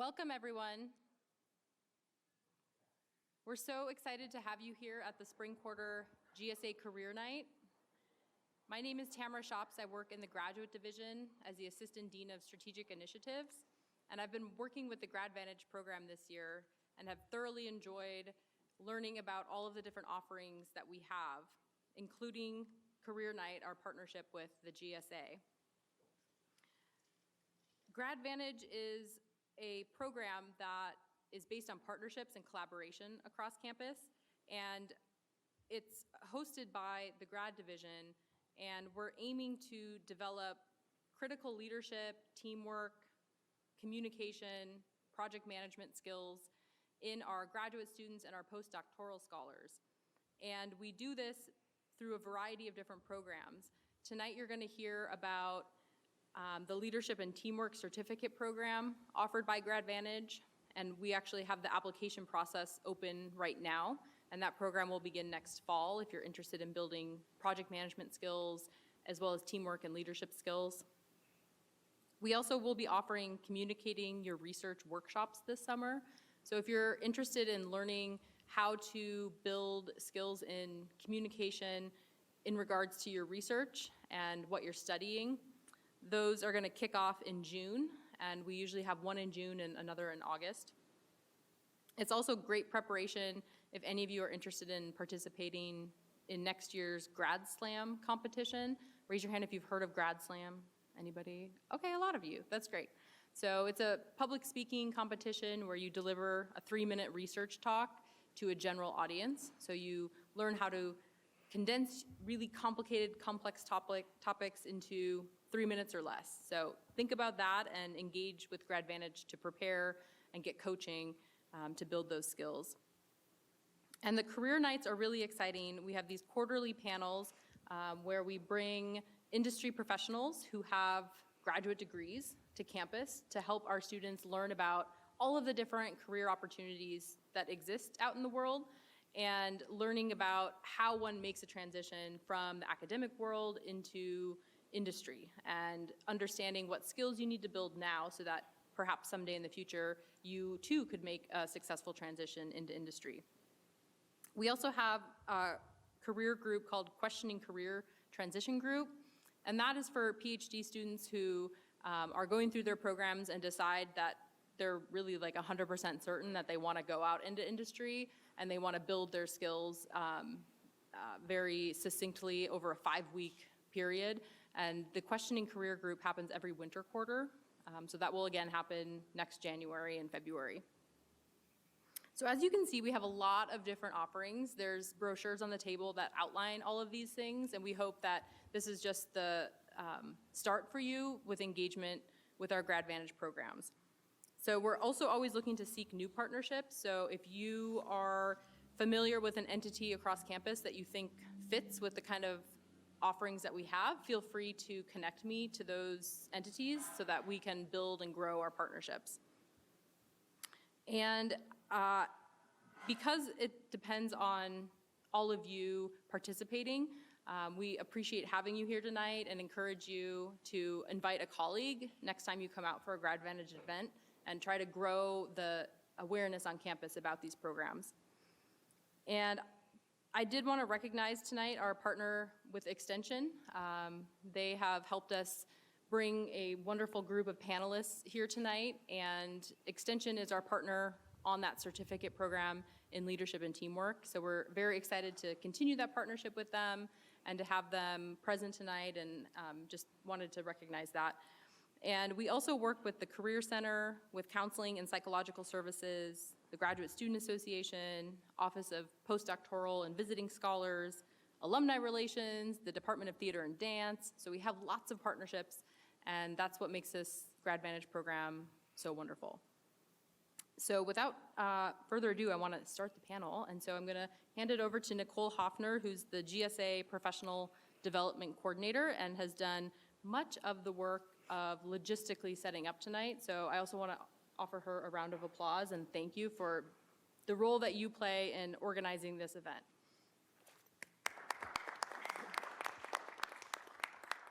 Welcome, everyone. We're so excited to have you here at the Spring Quarter GSA Career Night. My name is Tamara Shops. I work in the Graduate Division as the Assistant Dean of Strategic Initiatives, and I've been working with the grAdvantage program this year and have thoroughly enjoyed learning about all of the different offerings that we have, including Career Night, our partnership with the GSA. grAdvantage is a program that is based on partnerships and collaboration across campus, and it's hosted by the Grad Division, and we're aiming to develop critical leadership, teamwork, communication, project management skills in our graduate students and our postdoctoral scholars. And we do this through a variety of different programs. Tonight you're going to hear about the Leadership and Teamwork Certificate Program offered by grAdvantage, and we actually have the application process open right now, and that program will begin next fall if you're interested in building project management skills as well as teamwork and leadership skills. We also will be offering communicating your research workshops this summer. So if you're interested in learning how to build skills in communication in regards to your research and what you're studying, those are going to kick off in June, and we usually have one in June and another in August. It's also great preparation if any of you are interested in participating in next year's Grad Slam competition. Raise your hand if you've heard of Grad Slam. Anybody? Okay, a lot of you. That's great. So it's a public speaking competition where you deliver a 3-minute research talk to a general audience. So you learn how to condense really complicated, complex topics into 3 minutes or less. So think about that and engage with grAdvantage to prepare and get coaching to build those skills. And the career nights are really exciting. We have these quarterly panels where we bring industry professionals who have graduate degrees to campus to help our students learn about all of the different career opportunities that exist out in the world, and learning about how one makes a transition from the academic world into industry, and understanding what skills you need to build now so that perhaps someday in the future you too could make a successful transition into industry. We also have a career group called Questioning Career Transition Group, and that is for PhD students who are going through their programs and decide that they're really like 100% certain that they want to go out into industry and they want to build their skills very succinctly over a 5-week period. And the Questioning Career Group happens every winter quarter. So that will again happen next January and February. So as you can see, we have a lot of different offerings. There's brochures on the table that outline all of these things, and we hope that this is just the start for you with engagement with our grAdvantage programs. So we're also always looking to seek new partnerships. So if you are familiar with an entity across campus that you think fits with the kind of offerings that we have, feel free to connect me to those entities so that we can build and grow our partnerships. And because it depends on all of you participating, we appreciate having you here tonight and encourage you to invite a colleague next time you come out for a grAdvantage event and try to grow the awareness on campus about these programs. And I did want to recognize tonight our partner with Extension. They have helped us bring a wonderful group of panelists here tonight, and Extension is our partner on that certificate program in leadership and teamwork. So we're very excited to continue that partnership with them and to have them present tonight, and just wanted to recognize that. And we also work with the Career Center, with Counseling and Psychological Services, the Graduate Student Association, Office of Postdoctoral and Visiting Scholars, Alumni Relations, the Department of Theater and Dance. So we have lots of partnerships, and that's what makes this grAdvantage program so wonderful. So without further ado, I want to start the panel, and so I'm going to hand it over to Nicole Hoffner, who's the GSA Professional Development Coordinator and has done much of the work of logistically setting up tonight. So I also want to offer her a round of applause and thank you for the role that you play in organizing this event.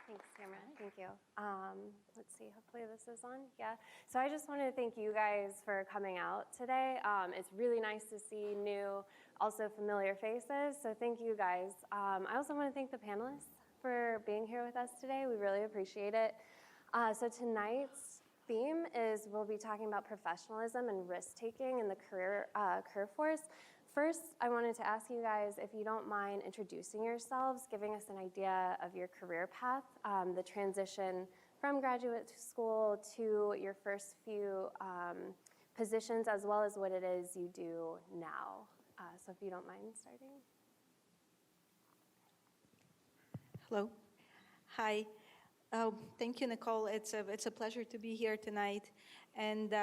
Thanks, camera. Thank you. Let's see, hopefully this is on. Yeah. So I just wanted to thank you guys for coming out today. It's really nice to see new, also familiar faces. So thank you guys. I also want to thank the panelists for being here with us today. We really appreciate it. So tonight's theme is we'll be talking about professionalism and risk-taking in the career force. First, I wanted to ask you guys if you don't mind introducing yourselves, giving us an idea of your career path, the transition from graduate school to your first few positions, as well as what it is you do now. So if you don't mind starting. Hello. Hi. Thank you, Nicole. It's a pleasure to be here tonight. And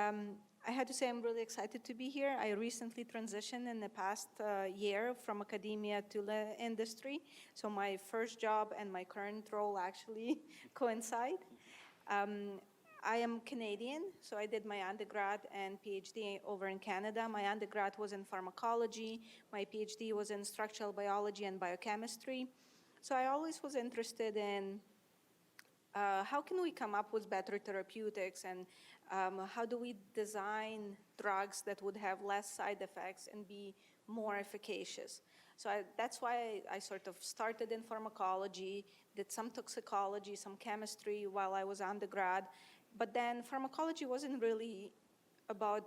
I had to say I'm really excited to be here. I recently transitioned in the past year from academia to the industry. So my first job and my current role actually coincide. I am Canadian, so I did my undergrad and PhD over in Canada. My undergrad was in pharmacology. My PhD was in structural biology and biochemistry. So I always was interested in how can we come up with better therapeutics, and how do we design drugs that would have less side effects and be more efficacious? So that's why I sort of started in pharmacology, did some toxicology, some chemistry while I was undergrad. But then pharmacology wasn't really about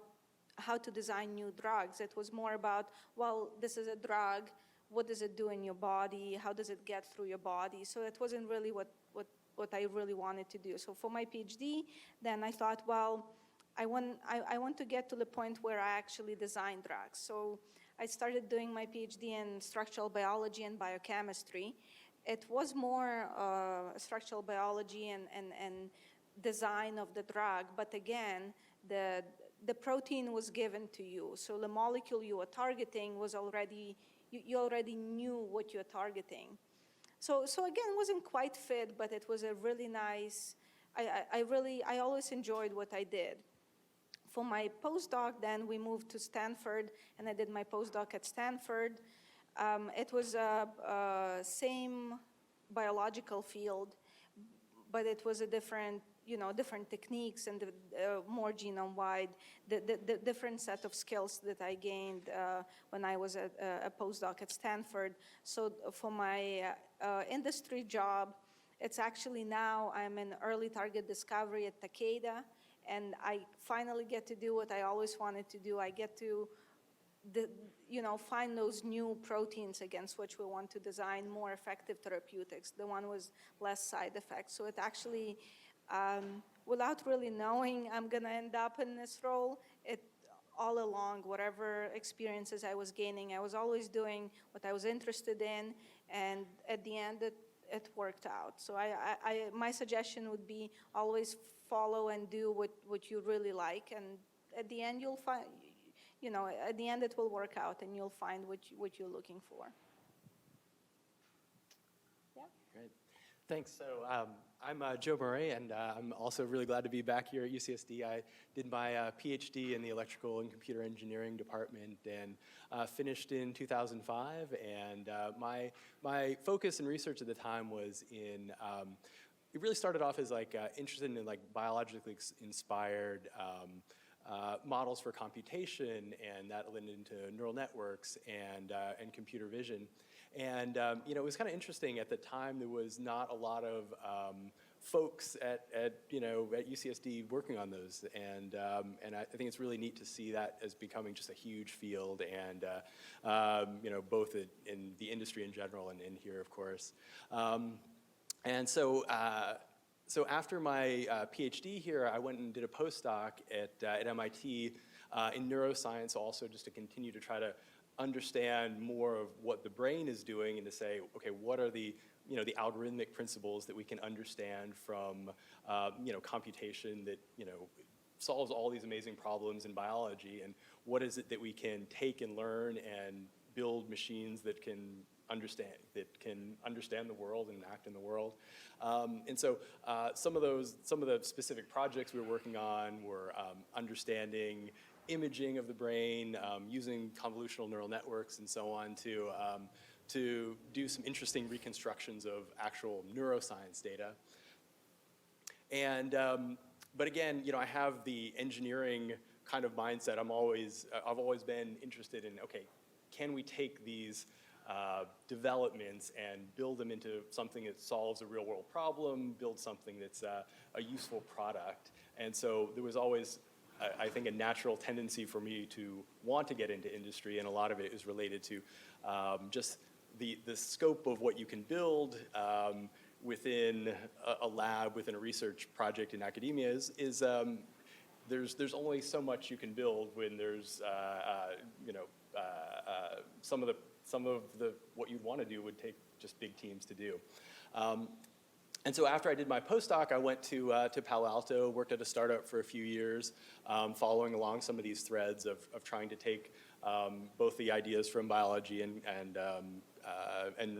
how to design new drugs. It was more about, well, this is a drug. What does it do in your body? How does it get through your body? So it wasn't really what I really wanted to do. So for my PhD, then I thought, well, I want to get to the point where I actually design drugs. So I started doing my PhD in structural biology and biochemistry. It was more structural biology and design of the drug, but again, the protein was given to you. So the molecule you were targeting was already, you already knew what you're targeting. So again, wasn't quite fit, but it was a really nice, I always enjoyed what I did. For my postdoc, then we moved to Stanford, and I did my postdoc at Stanford. It was a same biological field, but it was a different, different techniques and more genome-wide, the different set of skills that I gained when I was a postdoc at Stanford. So for my industry job, it's actually now I'm in early target discovery at Takeda, and I finally get to do what I always wanted to do. I get to find those new proteins against which we want to design more effective therapeutics, the one with less side effects. So it actually, without really knowing I'm going to end up in this role, all along, whatever experiences I was gaining, I was always doing what I was interested in, and at the end, it worked out. So my suggestion would be always follow and do what you really like, and at the end, you'll find, at the end, it will work out, and you'll find what you're looking for. Yeah. Great. Thanks. So I'm Joe Murray, and I'm also really glad to be back here at UCSD. I did my PhD in the electrical and computer engineering department and finished in 2005. And my focus and research at the time was in, it really started off as interested in biologically inspired models for computation, and that led into neural networks and computer vision. And it was kind of interesting at the time. There was not a lot of folks at UCSD working on those, and I think it's really neat to see that as becoming just a huge field, and both in the industry in general and in here, of course. And so after my PhD here, I went and did a postdoc at MIT in neuroscience, also just to continue to try to understand more of what the brain is doing, and to say, okay, what are the algorithmic principles that we can understand from computation that solves all these amazing problems in biology, and what is it that we can take and learn and build machines that can understand the world and act in the world. And so some of the specific projects we were working on were understanding imaging of the brain, using convolutional neural networks and so on to do some interesting reconstructions of actual neuroscience data. And, but again, I have the engineering kind of mindset. I've always been interested in, okay, can we take these developments and build them into something that solves a real world problem, build something that's a useful product. And so there was always, I think, a natural tendency for me to want to get into industry, and a lot of it is related to just the scope of what you can build within a lab, within a research project in academia is there's only so much you can build when there's some of the what you'd want to do would take just big teams to do. And so after I did my postdoc, I went to Palo Alto, worked at a startup for a few years, following along some of these threads of trying to take both the ideas from biology and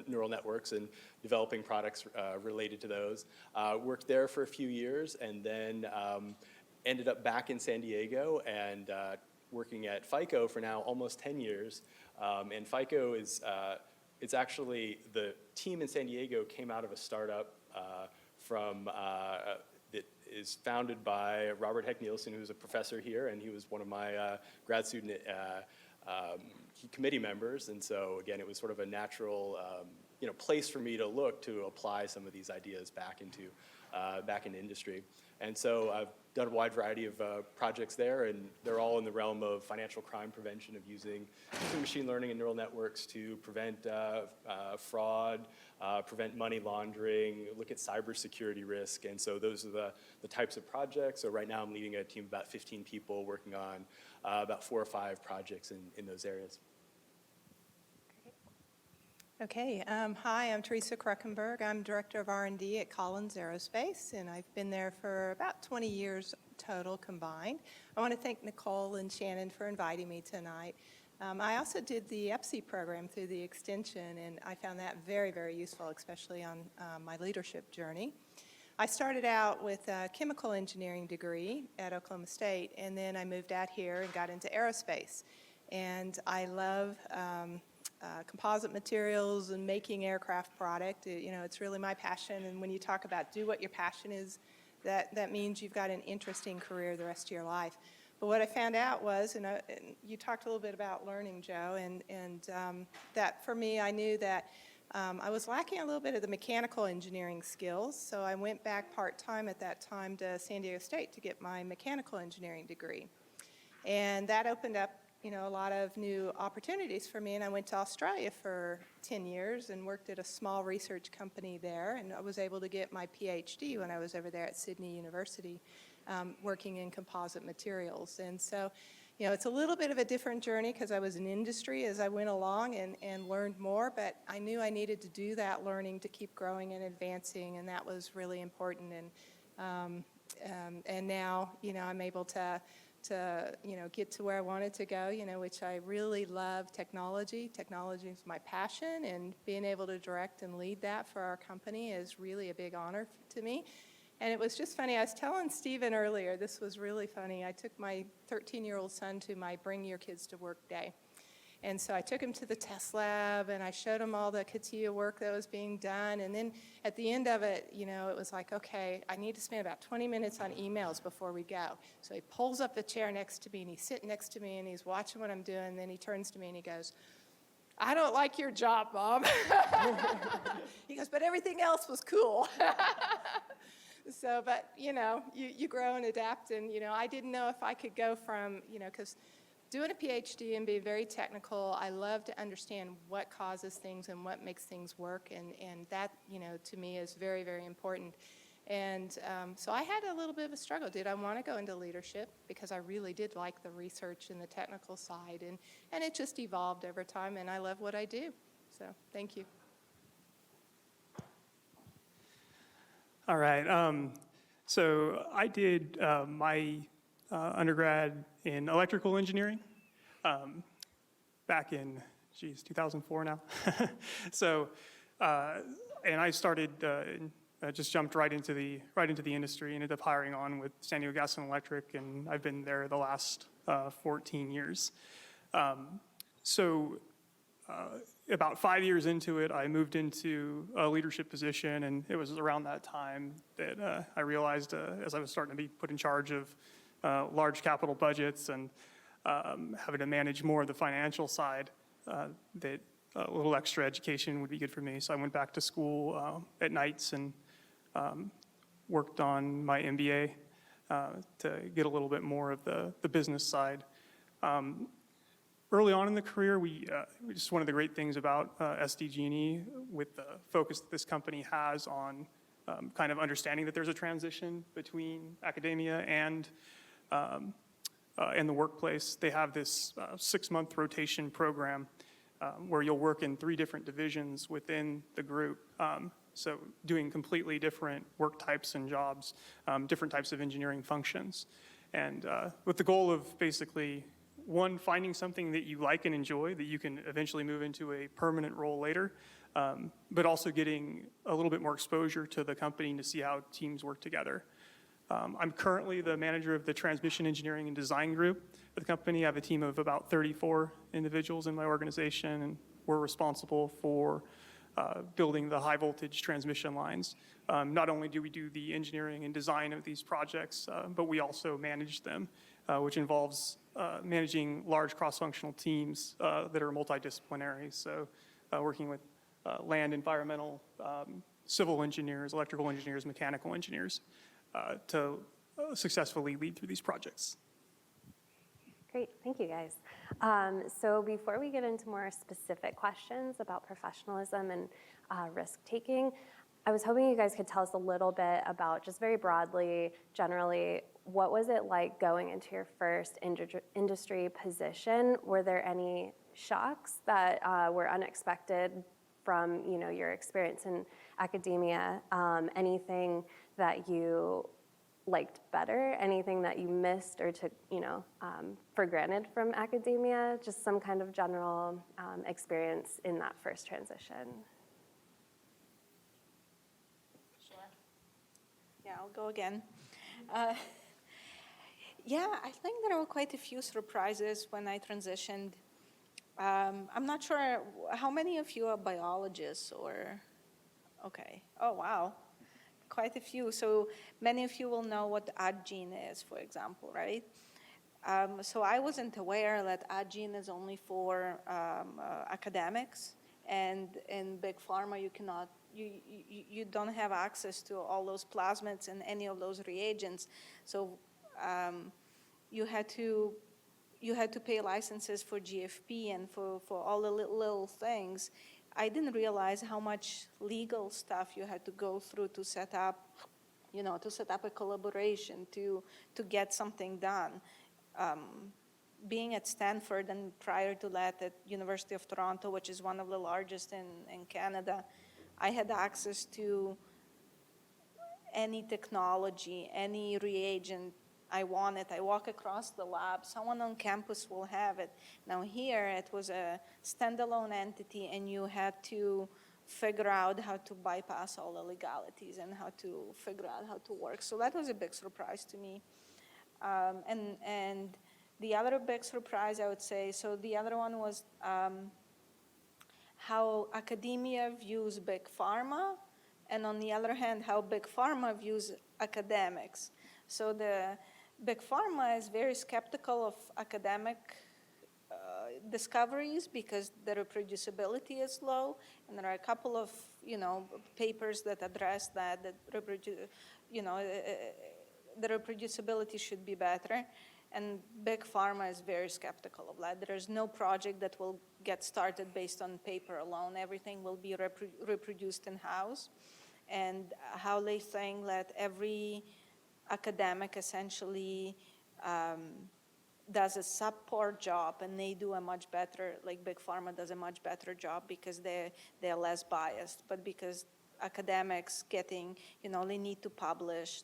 neural networks and developing products related to those. Worked there for a few years, and then ended up back in San Diego and working at FICO for now almost 10 years. And FICO is, it's actually, the team in San Diego came out of a startup that is founded by Robert Heck Nielsen, who's a professor here, and he was one of my grad student committee members. And so again, it was sort of a natural place for me to look to apply some of these ideas back into industry. And so I've done a wide variety of projects there, and they're all in the realm of financial crime prevention, of using machine learning and neural networks to prevent fraud, prevent money laundering, look at cybersecurity risk. And so those are the types of projects. So right now I'm leading a team of about 15 people working on about 4 or 5 projects in those areas. Okay, hi, I'm Theresa Kraken. I'm Director of R&D at Collins Aerospace, and I've been there for about 20 years total combined. I want to thank Nicole and Shannon for inviting me tonight. I also did the EPSI program through the extension, and I found that very, very useful, especially on my leadership journey. I started out with a chemical engineering degree at Oklahoma State, and then I moved out here and got into aerospace. And I love composite materials and making aircraft product. It's really my passion, and when you talk about do what your passion is, that means you've got an interesting career the rest of your life. But what I found out was, and you talked a little bit about learning, Joe, and that for me, I knew that I was lacking a little bit of the mechanical engineering skills, so I went back part-time at that time to San Diego State to get my mechanical engineering degree. And that opened up a lot of new opportunities for me, and I went to Australia for 10 years and worked at a small research company there, and I was able to get my PhD when I was over there at Sydney University, working in composite materials. And so, it's a little bit of a different journey because I was in industry as I went along and learned more, but I knew I needed to do that learning to keep growing and advancing, and that was really important. And now, I'm able to get to where I wanted to go, which I really love technology. Technology is my passion, and being able to direct and lead that for our company is really a big honor to me. And it was just funny, I was telling Stephen earlier, this was really funny. I took my 13-year-old son to my Bring Your Kids to Work day. And so I took him to the test lab, and I showed him all the CATIA work that was being done. And then at the end of it, it was like, okay, I need to spend about 20 minutes on emails before we go. So he pulls up the chair next to me, and he's sitting next to me, and he's watching what I'm doing. And then he turns to me, and he goes, "I don't like your job, Mom." He goes, "But everything else was cool." So, but, you grow and adapt. And, I didn't know if I could go from, because doing a PhD and being very technical, I love to understand what causes things and what makes things work, and that, to me is very, very important. And so I had a little bit of a struggle. Did I want to go into leadership? Because I really did like the research and the technical side, and it just evolved over time, and I love what I do. So thank you. All right. So I did my undergrad in electrical engineering back in, 2004 now. So, and I started, just jumped right into the industry, ended up hiring on with San Diego Gas and Electric, and I've been there the last 14 years. So about 5 years into it, I moved into a leadership position, and it was around that time that I realized, as I was starting to be put in charge of large capital budgets and having to manage more of the financial side, that a little extra education would be good for me. So I went back to school at nights and worked on my MBA to get a little bit more of the business side. Early on in the career, just one of the great things about SDG&E, with the focus that this company has on kind of understanding that there's a transition between academia and in the workplace, they have this 6-month rotation program where you'll work in 3 different divisions within the group. So doing completely different work types and jobs, different types of engineering functions. And with the goal of basically, one, finding something that you like and enjoy that you can eventually move into a permanent role later, but also getting a little bit more exposure to the company to see how teams work together. I'm currently the manager of the transmission engineering and design group at the company. I have a team of about 34 individuals in my organization, and we're responsible for building the high voltage transmission lines. Not only do we do the engineering and design of these projects, but we also manage them, which involves managing large cross-functional teams that are multidisciplinary. So working with land, environmental, civil engineers, electrical engineers, mechanical engineers to successfully lead through these projects. Great, thank you guys. So before we get into more specific questions about professionalism and risk-taking, I was hoping you guys could tell us a little bit about, just very broadly, generally, what was it like going into your first industry position? Were there any shocks that were unexpected from your experience in academia? Anything that you liked better? Anything that you missed or took for granted from academia? Just some kind of general experience in that first transition. Yeah, I'll go again. Yeah, I think there were quite a few surprises when I transitioned. I'm not sure how many of you are biologists or, okay. Oh, wow, quite a few. So many of you will know what odd gene is, for example, right? So I wasn't aware that odd gene is only for academics, and in big pharma you cannot, you don't have access to all those plasmids and any of those reagents. So you had to pay licenses for GFP and for all the little things. I didn't realize how much legal stuff you had to go through to set up, a collaboration, to get something done. Being at Stanford and prior to that at University of Toronto, which is one of the largest in Canada, I had access to any technology, any reagent I wanted. I walk across the lab, someone on campus will have it. Now here, it was a standalone entity, and you had to figure out how to bypass all the legalities and how to figure out how to work. So that was a big surprise to me. And the other big surprise, I would say, so the other one was how academia views big pharma, and on the other hand, how big pharma views academics. So the big pharma is very skeptical of academic discoveries because the reproducibility is low, and there are a couple of papers that address that the reproducibility should be better, and big pharma is very skeptical of that. There is no project that will get started based on paper alone. Everything will be reproduced in-house, and how they think that every academic essentially does a subpar job, and they do a much better, like big pharma does a much better job because they're less biased. But because academics getting, they need to publish,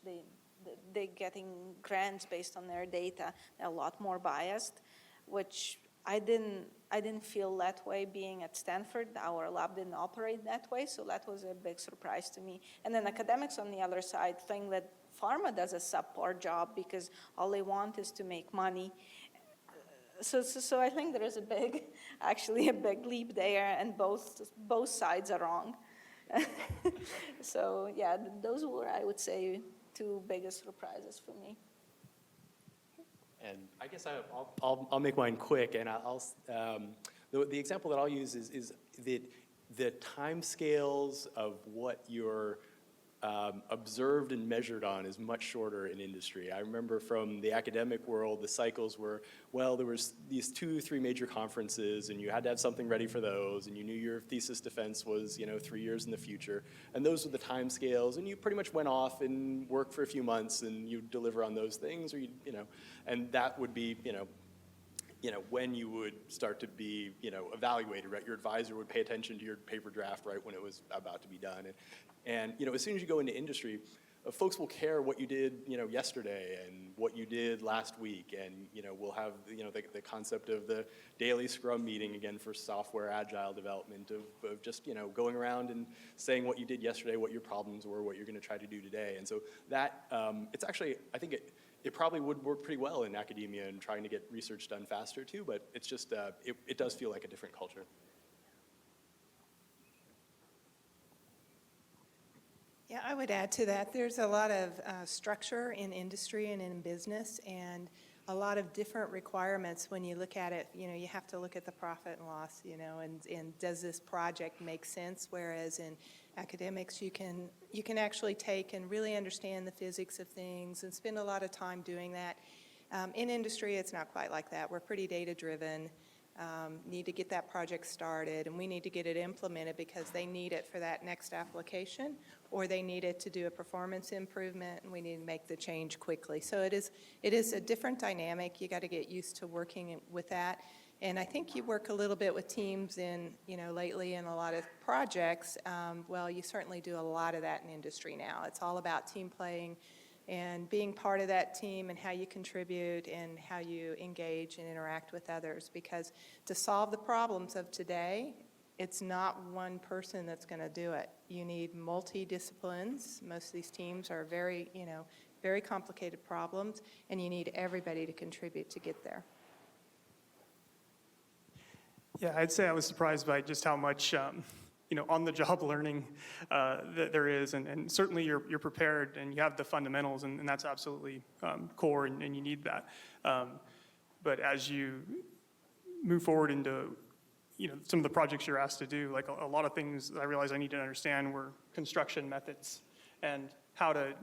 they're getting grants based on their data, they're a lot more biased, which I didn't feel that way being at Stanford. Our lab didn't operate that way, so that was a big surprise to me. And then academics on the other side think that pharma does a subpar job because all they want is to make money. So I think there is actually a big leap there, and both sides are wrong. So yeah, those were, I would say, two biggest surprises for me. And I guess I'll make mine quick, and the example that I'll use is that the time scales of what you're observed and measured on is much shorter in industry. I remember from the academic world, the cycles were, well, there was these 2-3 major conferences, and you had to have something ready for those, and you knew your thesis defense was, 3 years in the future, and those were the time scales, and you pretty much went off and worked for a few months, and you deliver on those things, or and that would be, when you would start to be, evaluated, right? Your advisor would pay attention to your paper draft right when it was about to be done. And as soon as you go into industry, folks will care what you did, yesterday and what you did last week. And, we'll have, the concept of the daily Scrum meeting again for software agile development of just, going around and saying what you did yesterday, what your problems were, what you're going to try to do today. And so that, it's actually, I think it probably would work pretty well in academia and trying to get research done faster too, but it's just, it does feel like a different culture. Yeah, I would add to that. There's a lot of structure in industry and in business, and a lot of different requirements when you look at it. You have to look at the profit and loss, and does this project make sense? Whereas in academics, you can actually take and really understand the physics of things and spend a lot of time doing that. In industry, it's not quite like that. We're pretty data-driven. Need to get that project started, and we need to get it implemented because they need it for that next application, or they need it to do a performance improvement, and we need to make the change quickly. So it is a different dynamic. You got to get used to working with that. And I think you work a little bit with teams lately in a lot of projects. Well, you certainly do a lot of that in industry now. It's all about team playing and being part of that team and how you contribute and how you engage and interact with others. Because to solve the problems of today, it's not one person that's going to do it. You need multi-disciplines. Most of these teams are very complicated problems, and you need everybody to contribute to get there. Yeah, I'd say I was surprised by just how much on-the-job learning that there is, and certainly you're prepared and you have the fundamentals, and that's absolutely core, and you need that. But as you move forward into some of the projects you're asked to do, like a lot of things I realized I need to understand were construction methods and how to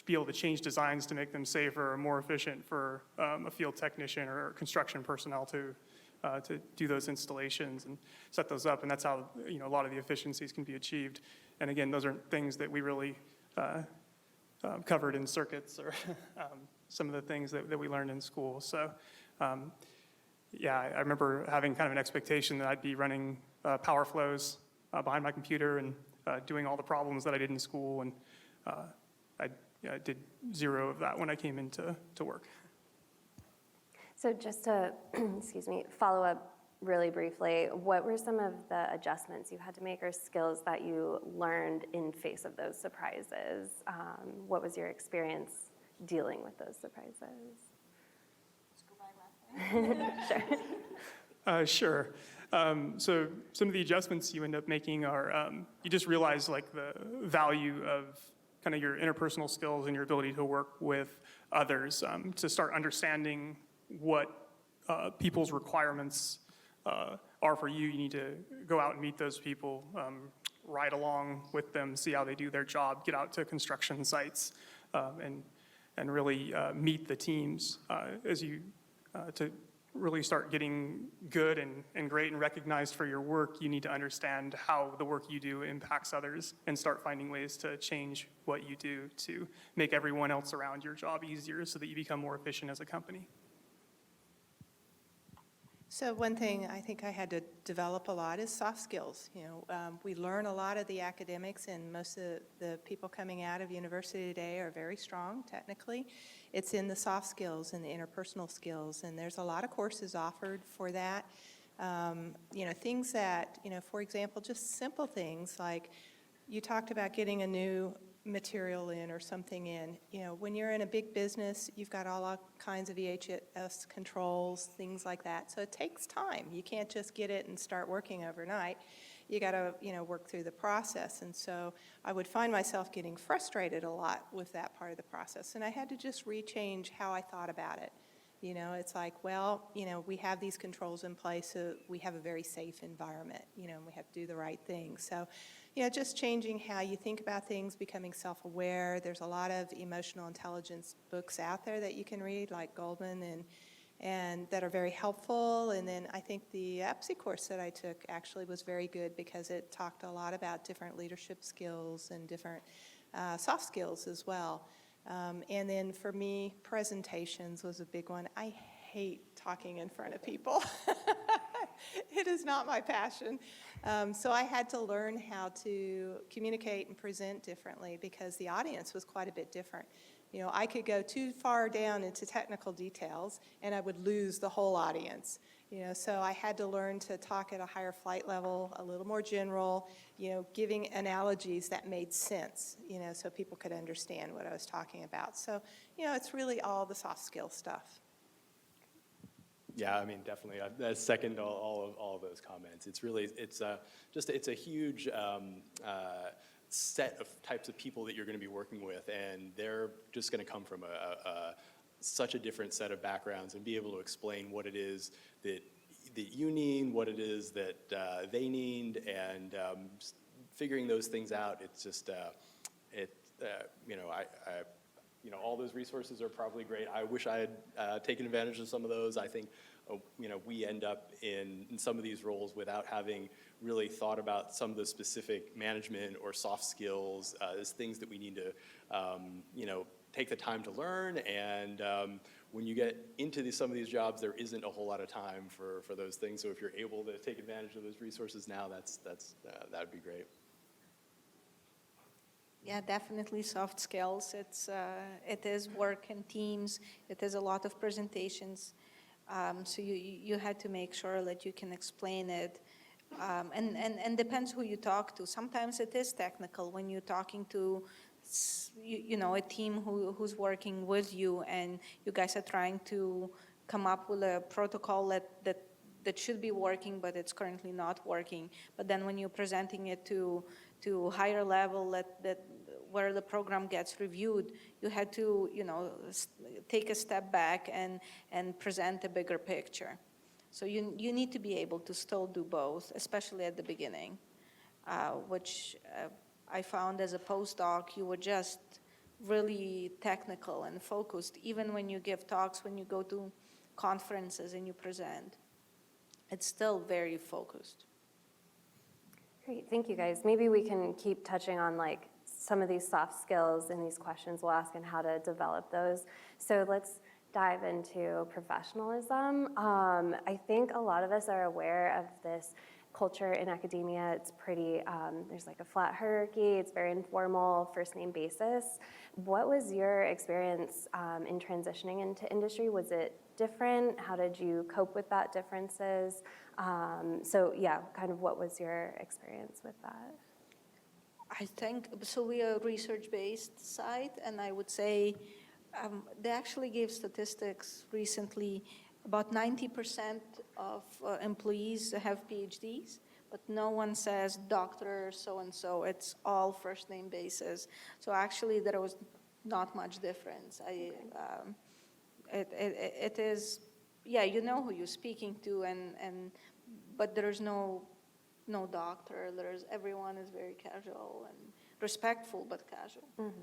be able to change designs to make them safer or more efficient for a field technician or construction personnel to do those installations and set those up, and that's how a lot of the efficiencies can be achieved. And again, those aren't things that we really covered in circuits or some of the things that we learned in school. So yeah, I remember having kind of an expectation that I'd be running power flows behind my computer and doing all the problems that I did in school, and I did zero of that when I came into work. So just to, follow up really briefly, what were some of the adjustments you had to make or skills that you learned in face of those surprises? What was your experience dealing with those surprises? Sure. So some of the adjustments you end up making are, you just realize like the value of kind of your interpersonal skills and your ability to work with others, to start understanding what people's requirements are for you. You need to go out and meet those people, ride along with them, see how they do their job, get out to construction sites, and really meet the teams as you to really start getting good and great and recognized for your work. You need to understand how the work you do impacts others and start finding ways to change what you do to make everyone else around your job easier so that you become more efficient as a company. So one thing I think I had to develop a lot is soft skills. We learn a lot of the academics, and most of the people coming out of university today are very strong technically. It's in the soft skills and the interpersonal skills, and there's a lot of courses offered for that. Things that, for example, just simple things like you talked about getting a new material in or something in. When you're in a big business, you've got all kinds of EHS controls, things like that. So it takes time. You can't just get it and start working overnight. You got to, work through the process. And so I would find myself getting frustrated a lot with that part of the process. And I had to just rechange how I thought about it. It's like, well, we have these controls in place, so we have a very safe environment, and we have to do the right thing. So, just changing how you think about things, becoming self-aware. There's a lot of emotional intelligence books out there that you can read, like Goldman, and that are very helpful. And then I think the EPSI course that I took actually was very good because it talked a lot about different leadership skills and different soft skills as well. And then for me, presentations was a big one. I hate talking in front of people. It is not my passion. So I had to learn how to communicate and present differently because the audience was quite a bit different. I could go too far down into technical details and I would lose the whole audience. So I had to learn to talk at a higher flight level, a little more general, giving analogies that made sense, so people could understand what I was talking about. So, it's really all the soft skill stuff. Yeah, I mean, definitely. I second all of those comments. It's really, it's a huge set of types of people that you're going to be working with, and they're just going to come from such a different set of backgrounds and be able to explain what it is that you need, what it is that they need, and figuring those things out. It's just, all those resources are probably great. I wish I had taken advantage of some of those. I think, we end up in some of these roles without having really thought about some of the specific management or soft skills as things that we need to, take the time to learn. And when you get into some of these jobs, there isn't a whole lot of time for those things. So if you're able to take advantage of those resources now, that'd be great. Yeah, definitely soft skills. It is work in teams. It is a lot of presentations. So you had to make sure that you can explain it. And depends who you talk to. Sometimes it is technical when you're talking to a team who's working with you, and you guys are trying to come up with a protocol that should be working, but it's currently not working. But then when you're presenting it to higher level where the program gets reviewed, you had to take a step back and present a bigger picture. So you need to be able to still do both, especially at the beginning, which I found as a postdoc, you were just really technical and focused, even when you give talks, when you go to conferences and you present. It's still very focused. Great, thank you guys. Maybe we can keep touching on some of these soft skills and these questions we'll ask and how to develop those. So let's dive into professionalism. I think a lot of us are aware of this culture in academia. It's pretty, there's a flat hierarchy, it's very informal, first name basis. What was your experience in transitioning into industry? Was it different? How did you cope with that differences? So yeah, kind of what was your experience with that? I think, so we are a research-based site, and I would say they actually gave statistics recently. About 90% of employees have PhDs, but no one says doctor so-and-so. It's all first name basis. So actually there was not much difference. It is, yeah, you know who you're speaking to, but there's no doctor. Everyone is very casual and respectful, but casual. Mm-hmm.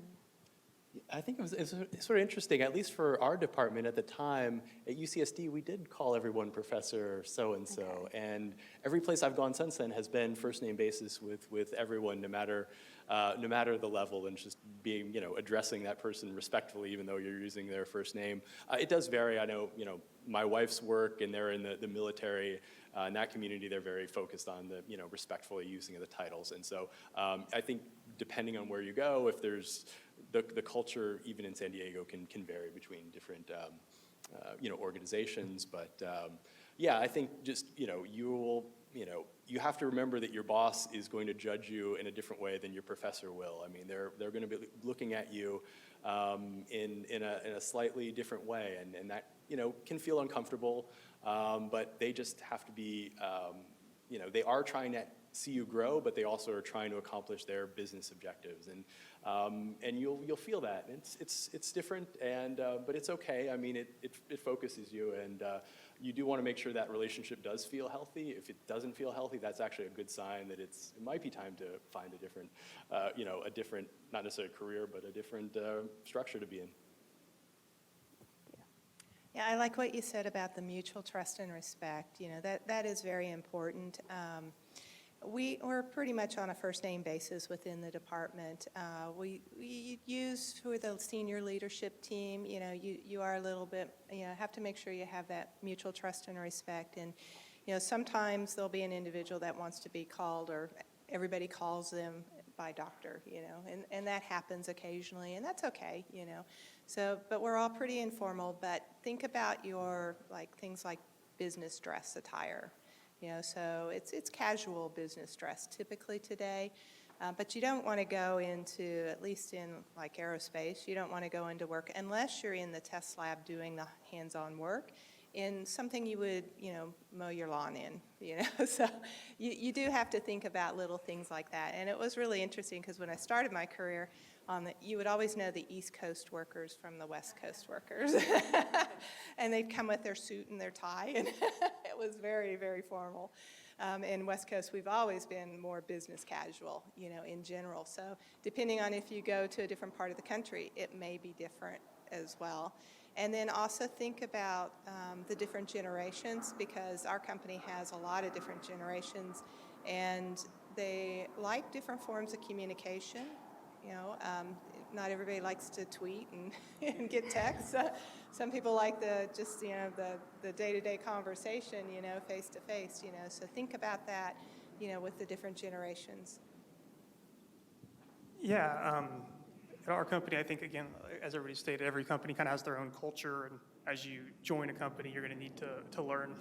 I think it's sort of interesting, at least for our department at the time, at UCSD, we did call everyone Professor so-and-so. Okay. And every place I've gone since then has been first name basis with everyone, no matter the level, and just being, addressing that person respectfully, even though you're using their first name. It does vary. I know, my wife's work, and they're in the military. In that community, they're very focused on the, respectfully using of the titles. And so I think depending on where you go, if there's the culture, even in San Diego, can vary between different, organizations. But yeah, I think just, you will, you have to remember that your boss is going to judge you in a different way than your professor will. I mean, they're going to be looking at you in a slightly different way, and that, you know, can feel uncomfortable, but they just have to be, you know, they are trying to see you grow, but they also are trying to accomplish their business objectives, and you'll feel that. It's different, but it's okay. I mean, it focuses you, and you do want to make sure that relationship does feel healthy. If it doesn't feel healthy, that's actually a good sign that it might be time to find a different, you know, a different, not necessarily career, but a different structure to be in. Yeah, I like what you said about the mutual trust and respect. You know, that is very important. We're pretty much on a first-name basis within the department. We use, for the senior leadership team, you know, you are a little bit, you know, have to make sure you have that mutual trust and respect. And, you know, sometimes there'll be an individual that wants to be called, or everybody calls them by doctor, you know, and that happens occasionally, and that's okay, you know. So, but we're all pretty informal, but think about your, like, things like business dress attire. You know, so it's casual business dress typically today, but you don't want to go into, at least in like aerospace, you don't want to go into work unless you're in the test lab doing the hands-on work in something you would, you know, mow your lawn in, you know. So you do have to think about little things like that. And it was really interesting because when I started my career, you would always know the East Coast workers from the West Coast workers. And they'd come with their suit and their tie, and it was very, very formal. In West Coast, we've always been more business casual, you know, in general. So depending on if you go to a different part of the country, it may be different as well. And then also think about the different generations, because our company has a lot of different generations, and they like different forms of communication. You know, not everybody likes to tweet and get texts. Some people like just, you know, the day-to-day conversation, you know, face-to-face, you know. So think about that, you know, with the different generations. Yeah, at our company, I think, again, as everybody stated, every company kind of has their own culture, and as you join a company, you're going to need to learn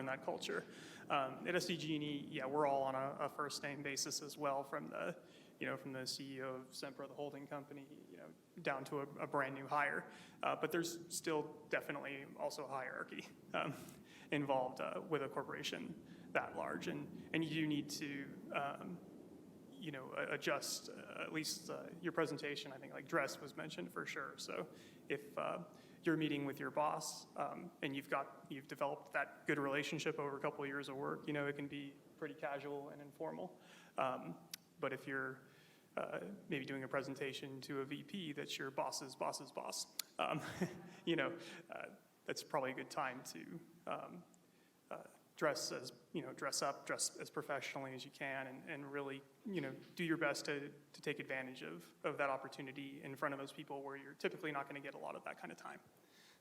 that culture. At SDG&E, yeah, we're all on a first-name basis as well, from the CEO of Sempra, the holding company, you know, down to a brand new hire. But there's still definitely also a hierarchy involved with a corporation that large, and you do need to, you know, adjust at least your presentation. I think like dress was mentioned for sure. So if you're meeting with your boss and you've developed that good relationship over a couple of years of work, you know, it can be pretty casual and informal. But if you're maybe doing a presentation to a VP that's your boss's boss's boss, you know, that's probably a good time to dress as professionally as you can, and really, you know, do your best to take advantage of that opportunity in front of those people where you're typically not going to get a lot of that kind of time.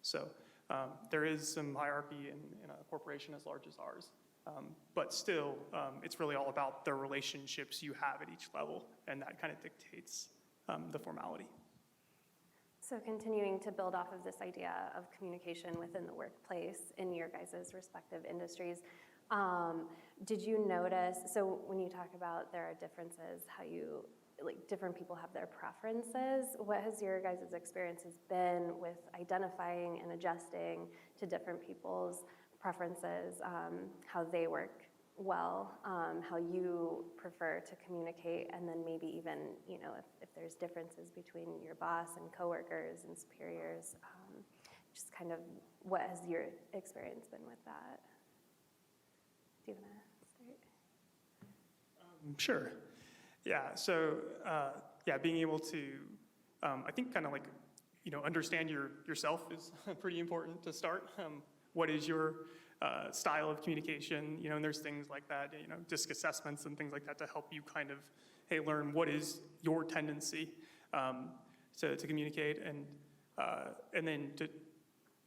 So there is some hierarchy in a corporation as large as ours. But still, it's really all about the relationships you have at each level, and that kind of dictates the formality. So continuing to build off of this idea of communication within the workplace in your guys' respective industries, did you notice, so when you talk about there are differences, how you, like different people have their preferences, what has your guys' experiences been with identifying and adjusting to different people's preferences, how they work well, how you prefer to communicate, and then maybe even, you know, if there's differences between your boss and coworkers and superiors, just kind of what has your experience been with that? Do you want to start? Sure. Yeah, so, yeah, being able to, I think kind of like, you know, understand yourself is pretty important to start. What is your style of communication, you know, and there's things like that, you know, DISC assessments and things like that to help you kind of, hey, learn what is your tendency to communicate, and then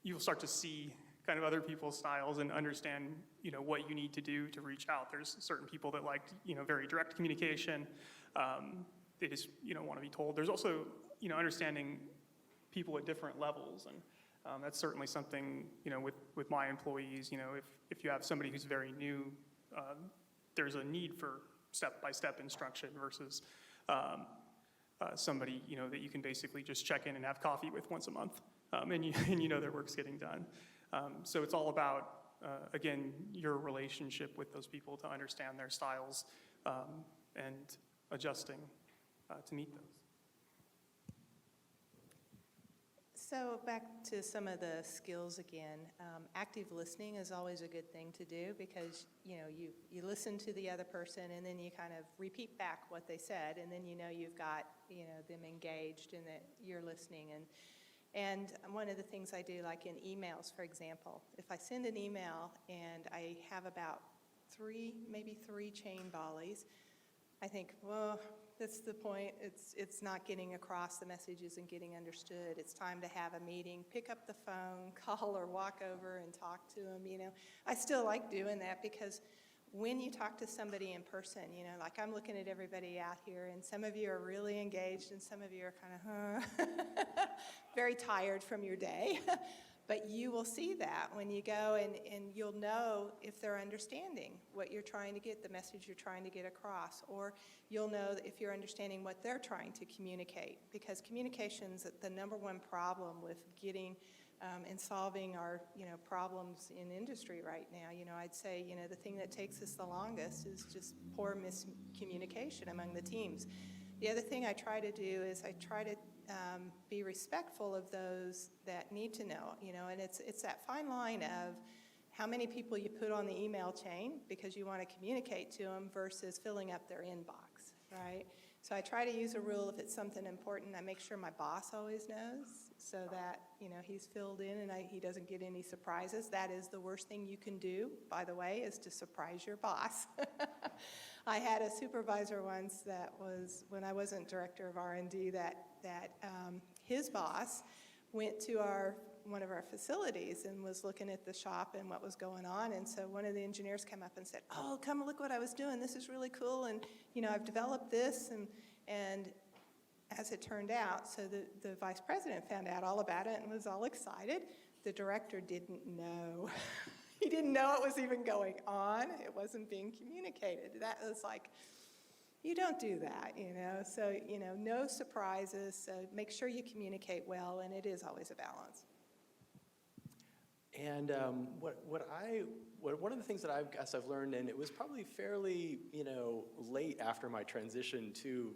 you'll start to see kind of other people's styles and understand, you know, what you need to do to reach out. There's certain people that like, you know, very direct communication. They just, you know, want to be told. There's also, you know, understanding people at different levels, and that's certainly something, you know, with my employees, you know, if you have somebody who's very new, there's a need for step-by-step instruction versus somebody, that you can basically just check in and have coffee with once a month, and you know their work's getting done. So it's all about, again, your relationship with those people to understand their styles and adjusting to meet those. So back to some of the skills again. Active listening is always a good thing to do because, you listen to the other person and then you kind of repeat back what they said, and then you've got, them engaged and that you're listening. And one of the things I do, like in emails, for example, if I send an email and I have about maybe three chain volleys, I think, well, that's the point. It's not getting across. The message isn't getting understood. It's time to have a meeting. Pick up the phone, call or walk over and talk to them. I still like doing that because when you talk to somebody in person, like I'm looking at everybody out here, and some of you are really engaged, and some of you are kind of very tired from your day. But you will see that when you go, and you'll know if they're understanding what you're trying to get, the message you're trying to get across, or you'll know if you're understanding what they're trying to communicate. Because communication's the number one problem with getting and solving our problems in industry right now. I'd say the thing that takes us the longest is just poor miscommunication among the teams. The other thing I try to do is I try to be respectful of those that need to know, and it's that fine line of how many people you put on the email chain because you want to communicate to them versus filling up their inbox, right? So I try to use a rule. If it's something important, I make sure my boss always knows so that, he's filled in and he doesn't get any surprises. That is the worst thing you can do, by the way, is to surprise your boss. I had a supervisor once that was, when I wasn't director of R&D, that his boss went to one of our facilities and was looking at the shop and what was going on. And so one of the engineers came up and said, "Oh, come look what I was doing. This is really cool. And, I've developed this." And as it turned out, so the vice president found out all about it and was all excited. The director didn't know. He didn't know it was even going on. It wasn't being communicated. That was like, you don't do that, So, no surprises. So make sure you communicate well, and it is always a balance. And one of the things that I've learned, and it was probably fairly late after my transition to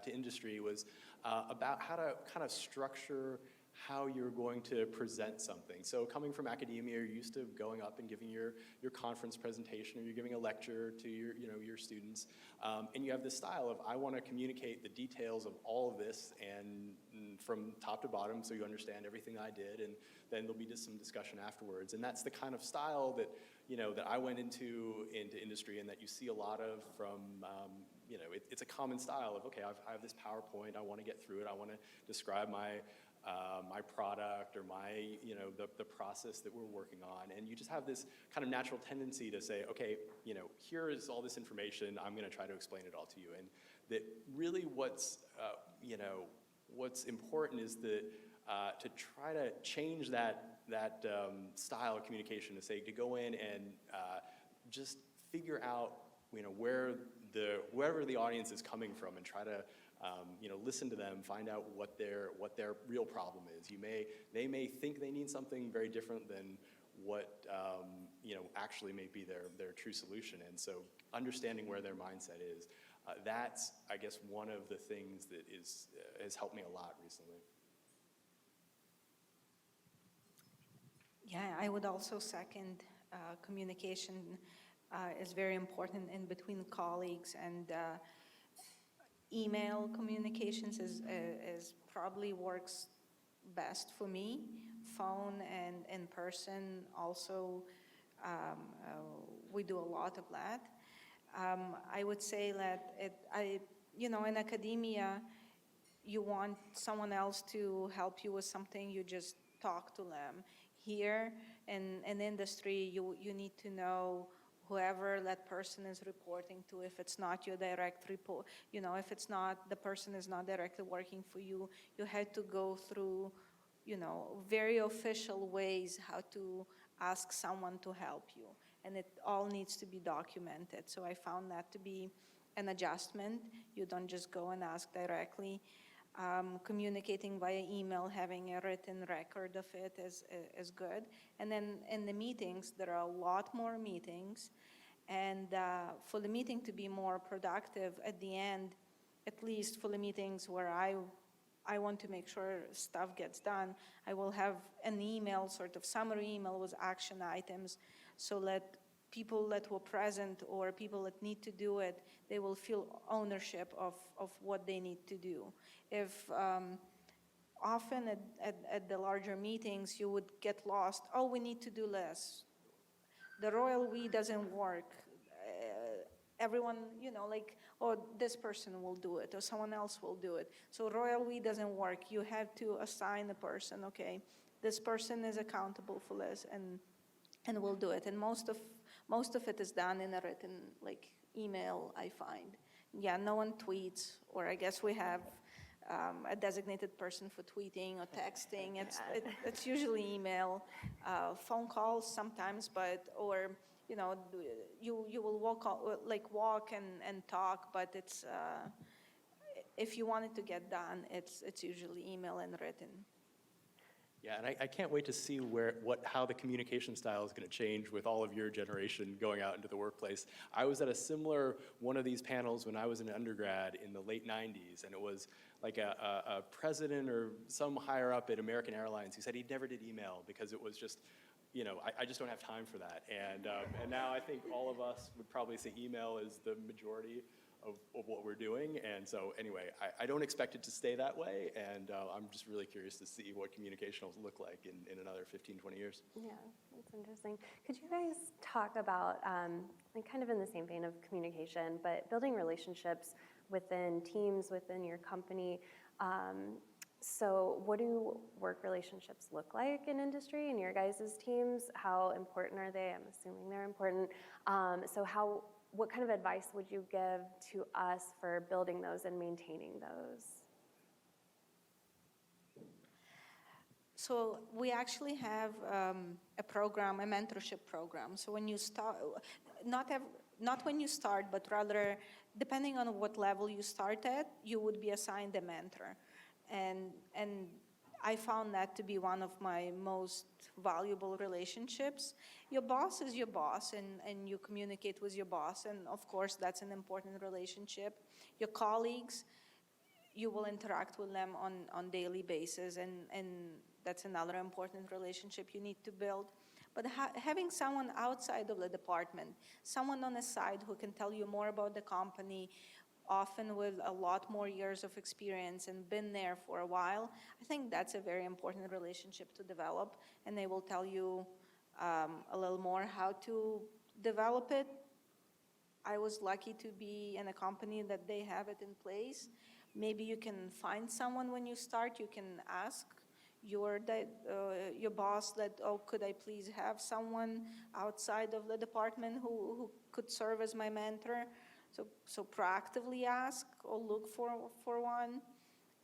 industry, was about how to kind of structure how you're going to present something. So coming from academia, you're used to going up and giving your conference presentation, or you're giving a lecture to your students, and you have this style of, I want to communicate the details of all of this and from top to bottom so you understand everything I did, and then there'll be just some discussion afterwards. And that's the kind of style that that I went into industry, and that you see a lot of from it's a common style of, okay, I have this PowerPoint, I want to get through it, I want to describe my product or my, the process that we're working on. And you just have this kind of natural tendency to say, okay, here is all this information, I'm going to try to explain it all to you. And that really what's important is that to try to change that style of communication, to go in and just figure out, wherever the audience is coming from, and try to listen to them, find out what their real problem is. They may think they need something very different than what actually may be their true solution. And so understanding where their mindset is, that's, I guess, one of the things that has helped me a lot recently. Yeah, I would also second communication is very important in between colleagues, and email communications is probably works best for me. Phone and in person also, we do a lot of that. I would say that in academia, you want someone else to help you with something, you just talk to them. Here in industry, you need to know whoever that person is reporting to. If it's not your direct report, if it's not, the person is not directly working for you, you have to go through, very official ways how to ask someone to help you. and it all needs to be documented. So I found that to be an adjustment. You don't just go and ask directly. Communicating via email, having a written record of it is good. And then in the meetings, there are a lot more meetings. And for the meeting to be more productive at the end, at least for the meetings where I want to make sure stuff gets done, I will have an email, sort of summary email with action items, so that people that were present or people that need to do it, they will feel ownership of what they need to do. If often at the larger meetings, you would get lost, oh, we need to do less. The royal we doesn't work. Everyone, like, oh, this person will do it, or someone else will do it. So royal we doesn't work. You have to assign a person, okay, this person is accountable for this, and will do it. And most of it is done in a written, like, email, I find. Yeah, no one tweets, or I guess we have a designated person for tweeting or texting. It's usually email, phone calls sometimes, or you will walk and talk, but it's if you want it to get done, it's usually email and written. Yeah, and I can't wait to see how the communication style is going to change with all of your generation going out into the workplace. I was at a similar one of these panels when I was an undergrad in the late 90s, and it was like a president or some higher up at American Airlines who said he never did email because it was just, I just don't have time for that. And now I think all of us would probably say email is the majority of what we're doing. And so anyway, I don't expect it to stay that way, and I'm just really curious to see what communication will look like in another 15, 20 years. Yeah, that's interesting. Could you guys talk about, like kind of in the same vein of communication, but building relationships within teams, within your company? So what do work relationships look like in industry, in your guys' teams? How important are they? I'm assuming they're important. What kind of advice would you give to us for building those and maintaining those? So we actually have a program, a mentorship program. So when you start, not when you start, but rather depending on what level you start at, you would be assigned a mentor. And I found that to be one of my most valuable relationships. Your boss is your boss, and you communicate with your boss, and of course that's an important relationship. Your colleagues, you will interact with them on daily basis, and that's another important relationship you need to build. But having someone outside of the department, someone on the side who can tell you more about the company, often with a lot more years of experience and been there for a while, I think that's a very important relationship to develop, and they will tell you a little more how to develop it. I was lucky to be in a company that they have it in place. Maybe you can find someone when you start. You can ask your boss that, oh, could I please have someone outside of the department who could serve as my mentor? So proactively ask or look for one.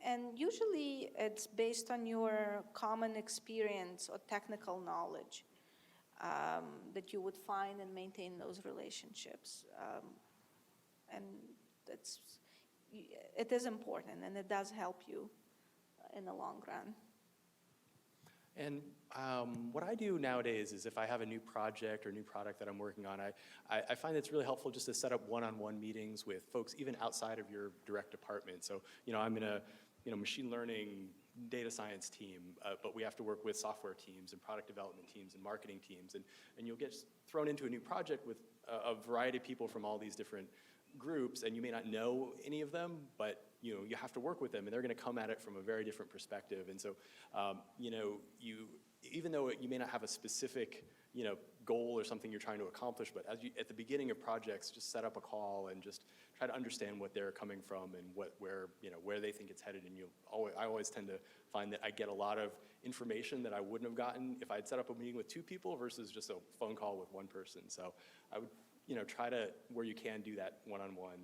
And usually it's based on your common experience or technical knowledge that you would find and maintain those relationships. And it is important, and it does help you in the long run. And what I do nowadays is if I have a new project or new product that I'm working on, I find it's really helpful just to set up one-on-one meetings with folks even outside of your direct department. So, I'm in a machine learning data science team, but we have to work with software teams and product development teams and marketing teams. And you'll get thrown into a new project with a variety of people from all these different groups, and you may not know any of them, but you have to work with them, and they're going to come at it from a very different perspective. And so, even though you may not have a specific, goal or something you're trying to accomplish, but at the beginning of projects, just set up a call and just try to understand what they're coming from and where they think it's headed. And I always tend to find that I get a lot of information that I wouldn't have gotten if I had set up a meeting with two people versus just a phone call with one person. So I would, try to, where you can, do that one-on-one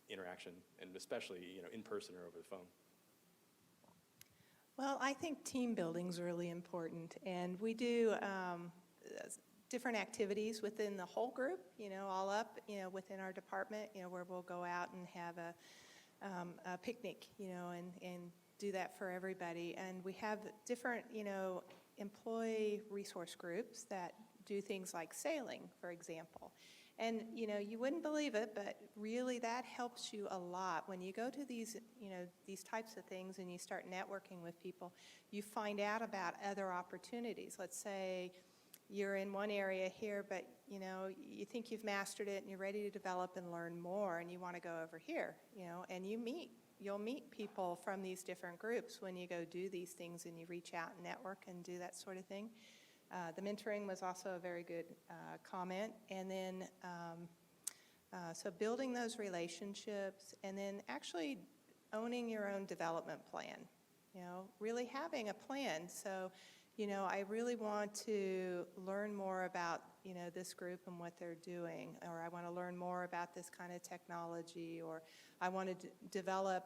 interaction, and especially, in person or over the phone. Well, I think team building is really important, and we do different activities within the whole group, all up, within our department, where we'll go out and have a picnic, and do that for everybody. And we have different, employee resource groups that do things like sailing, for example. And, you wouldn't believe it, but really that helps you a lot. When you go to these, these types of things and you start networking with people, you find out about other opportunities. Let's say you're in one area here, but, you think you've mastered it and you're ready to develop and learn more, and you want to go over here, and you'll meet people from these different groups when you go do these things and you reach out and network and do that sort of thing. The mentoring was also a very good comment. And then, so building those relationships, and then actually owning your own development plan, really having a plan. So, I really want to learn more about, this group and what they're doing, or I want to learn more about this kind of technology, or I want to develop,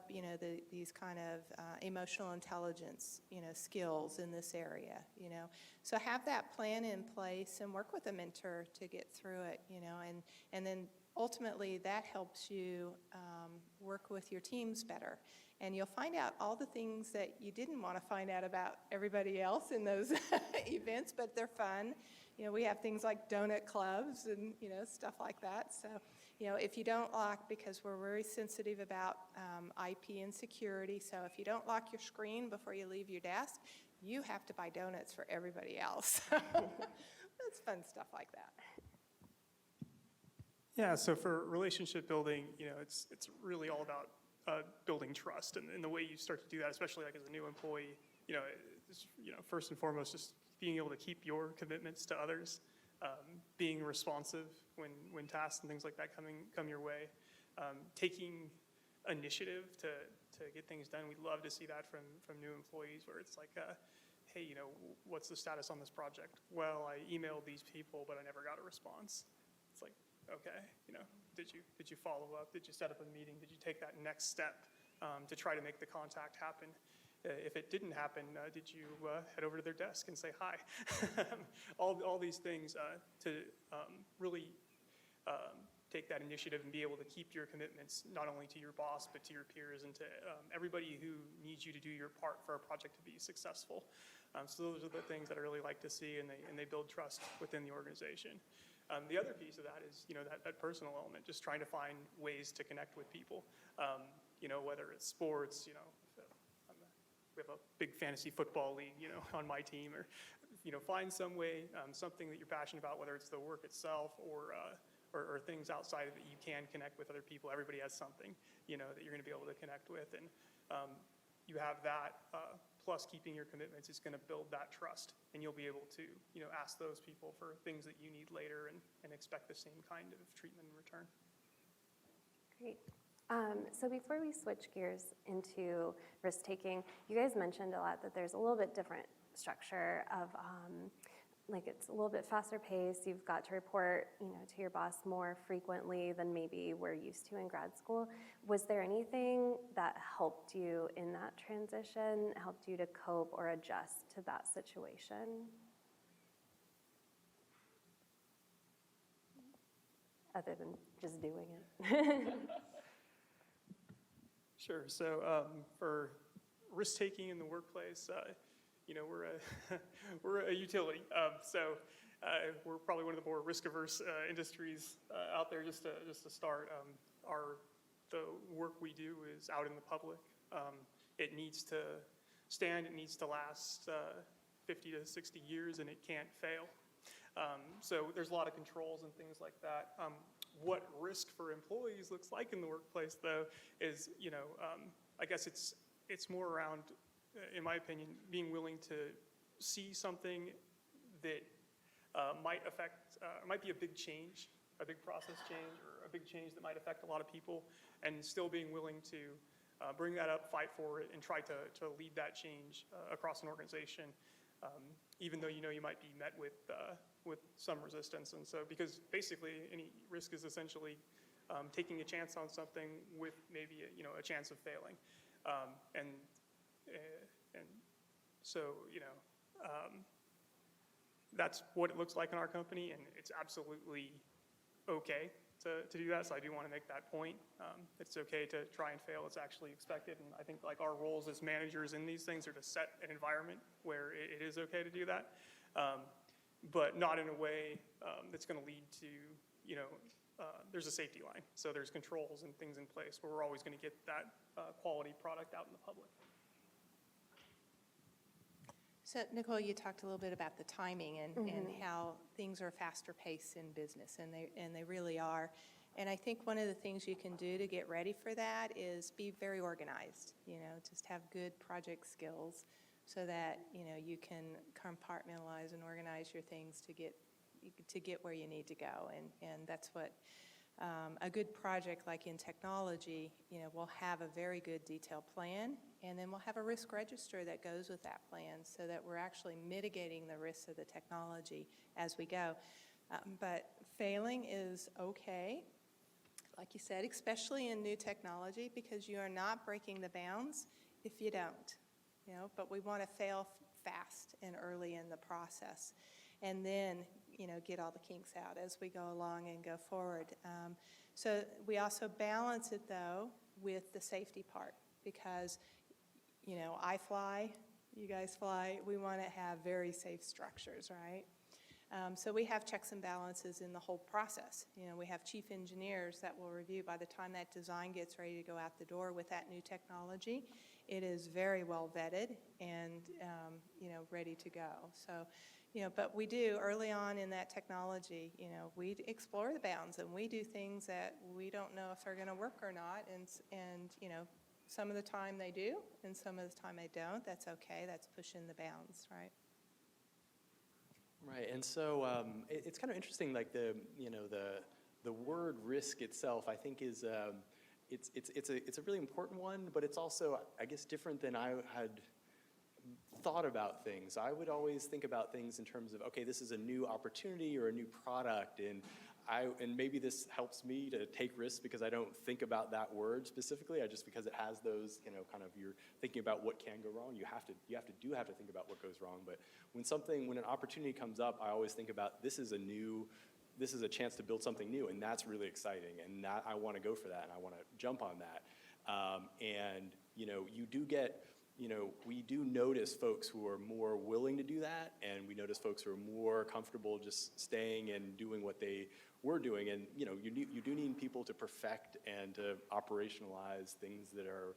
these kind of emotional intelligence, skills in this area, So have that plan in place and work with a mentor to get through it, and then ultimately that helps you work with your teams better. And you'll find out all the things that you didn't want to find out about everybody else in those events, but they're fun. We have things like donut clubs and, stuff like that. So, if you don't lock, because we're very sensitive about IP and security, so if you don't lock your screen before you leave your desk, you have to buy donuts for everybody else. That's fun stuff like that. Yeah, so for relationship building, it's really all about building trust, and the way you start to do that, especially like as a new employee, first and foremost, just being able to keep your commitments to others, being responsive when tasks and things like that come your way, taking initiative to get things done. We love to see that from new employees, where it's like, hey, what's the status on this project? Well, I emailed these people, but I never got a response. It's like, okay, did you follow up? Did you set up a meeting? Did you take that next step to try to make the contact happen? If it didn't happen, did you head over to their desk and say hi? all these things to really take that initiative and be able to keep your commitments not only to your boss, but to your peers and to everybody who needs you to do your part for a project to be successful. So those are the things that I really like to see, and they build trust within the organization. The other piece of that is, that personal element, just trying to find ways to connect with people, whether it's sports, we have a big fantasy football league, on my team, or, find some way, something that you're passionate about, whether it's the work itself or things outside of it, you can connect with other people. Everybody has something, that you're going to be able to connect with, and you have that, plus keeping your commitments is going to build that trust, and you'll be able to, ask those people for things that you need later and expect the same kind of treatment in return. Great. So before we switch gears into risk-taking, you guys mentioned a lot that there's a little bit different structure of, it's a little bit faster pace. You've got to report, to your boss more frequently than maybe we're used to in grad school. Was there anything that helped you in that transition, helped you to cope or adjust to that situation? Other than just doing it. Sure. So for risk-taking in the workplace, we're a utility. So we're probably one of the more risk-averse industries out there. Just to start, the work we do is out in the public. It needs to stand. It needs to last 50 to 60 years, and it can't fail. So there's a lot of controls and things like that. What risk for employees looks like in the workplace, though, is, I guess it's more around, in my opinion, being willing to see something that might be a big change, a big process change, or a big change that might affect a lot of people, and still being willing to bring that up, fight for it, and try to lead that change across an organization, even though you might be met with some resistance. And so, because basically any risk is essentially taking a chance on something with maybe a chance of failing, and so that's what it looks like in our company, and it's absolutely okay to do that, so I do want to make that point. It's okay to try and fail, it's actually expected, and I think like our roles as managers in these things are to set an environment where it is okay to do that, but not in a way that's going to lead to, there's a safety line, so there's controls and things in place where we're always going to get that quality product out in the public. So Nicole, you talked a little bit about the timing and how things are faster paced in business, and they really are. And I think one of the things you can do to get ready for that is be very organized, just have good project skills so that, you can compartmentalize and organize your things to get where you need to go. And that's what a good project like in technology, will have a very good detailed plan, and then we'll have a risk register that goes with that plan so that we're actually mitigating the risks of the technology as we go. But failing is okay, like you said, especially in new technology, because you are not breaking the bounds if you don't, but we want to fail fast and early in the process. And then, get all the kinks out as we go along and go forward. So we also balance it, though, with the safety part because, I fly, you guys fly, we want to have very safe structures, right? So we have checks and balances in the whole process. We have chief engineers that will review by the time that design gets ready to go out the door with that new technology. It is very well vetted and, ready to go. So, but we do early on in that technology, we explore the bounds and we do things that we don't know if they're going to work or not. And some of the time they do and some of the time they don't. That's okay. That's pushing the bounds, right? Right, and so it's kind of interesting, like the word risk itself, I think is it's a really important one, but it's also, I guess, different than I had thought about things. I would always think about things in terms of, okay, this is a new opportunity or a new product, and maybe this helps me to take risks because I don't think about that word specifically. Just because it has those, kind of you're thinking about what can go wrong. You have to think about what goes wrong. But when an opportunity comes up, I always think about this is a chance to build something new, and that's really exciting, and that I want to go for that, and I want to jump on that. And you do get. We do notice folks who are more willing to do that, and we notice folks who are more comfortable just staying and doing what they were doing. And you do need people to perfect and to operationalize things that are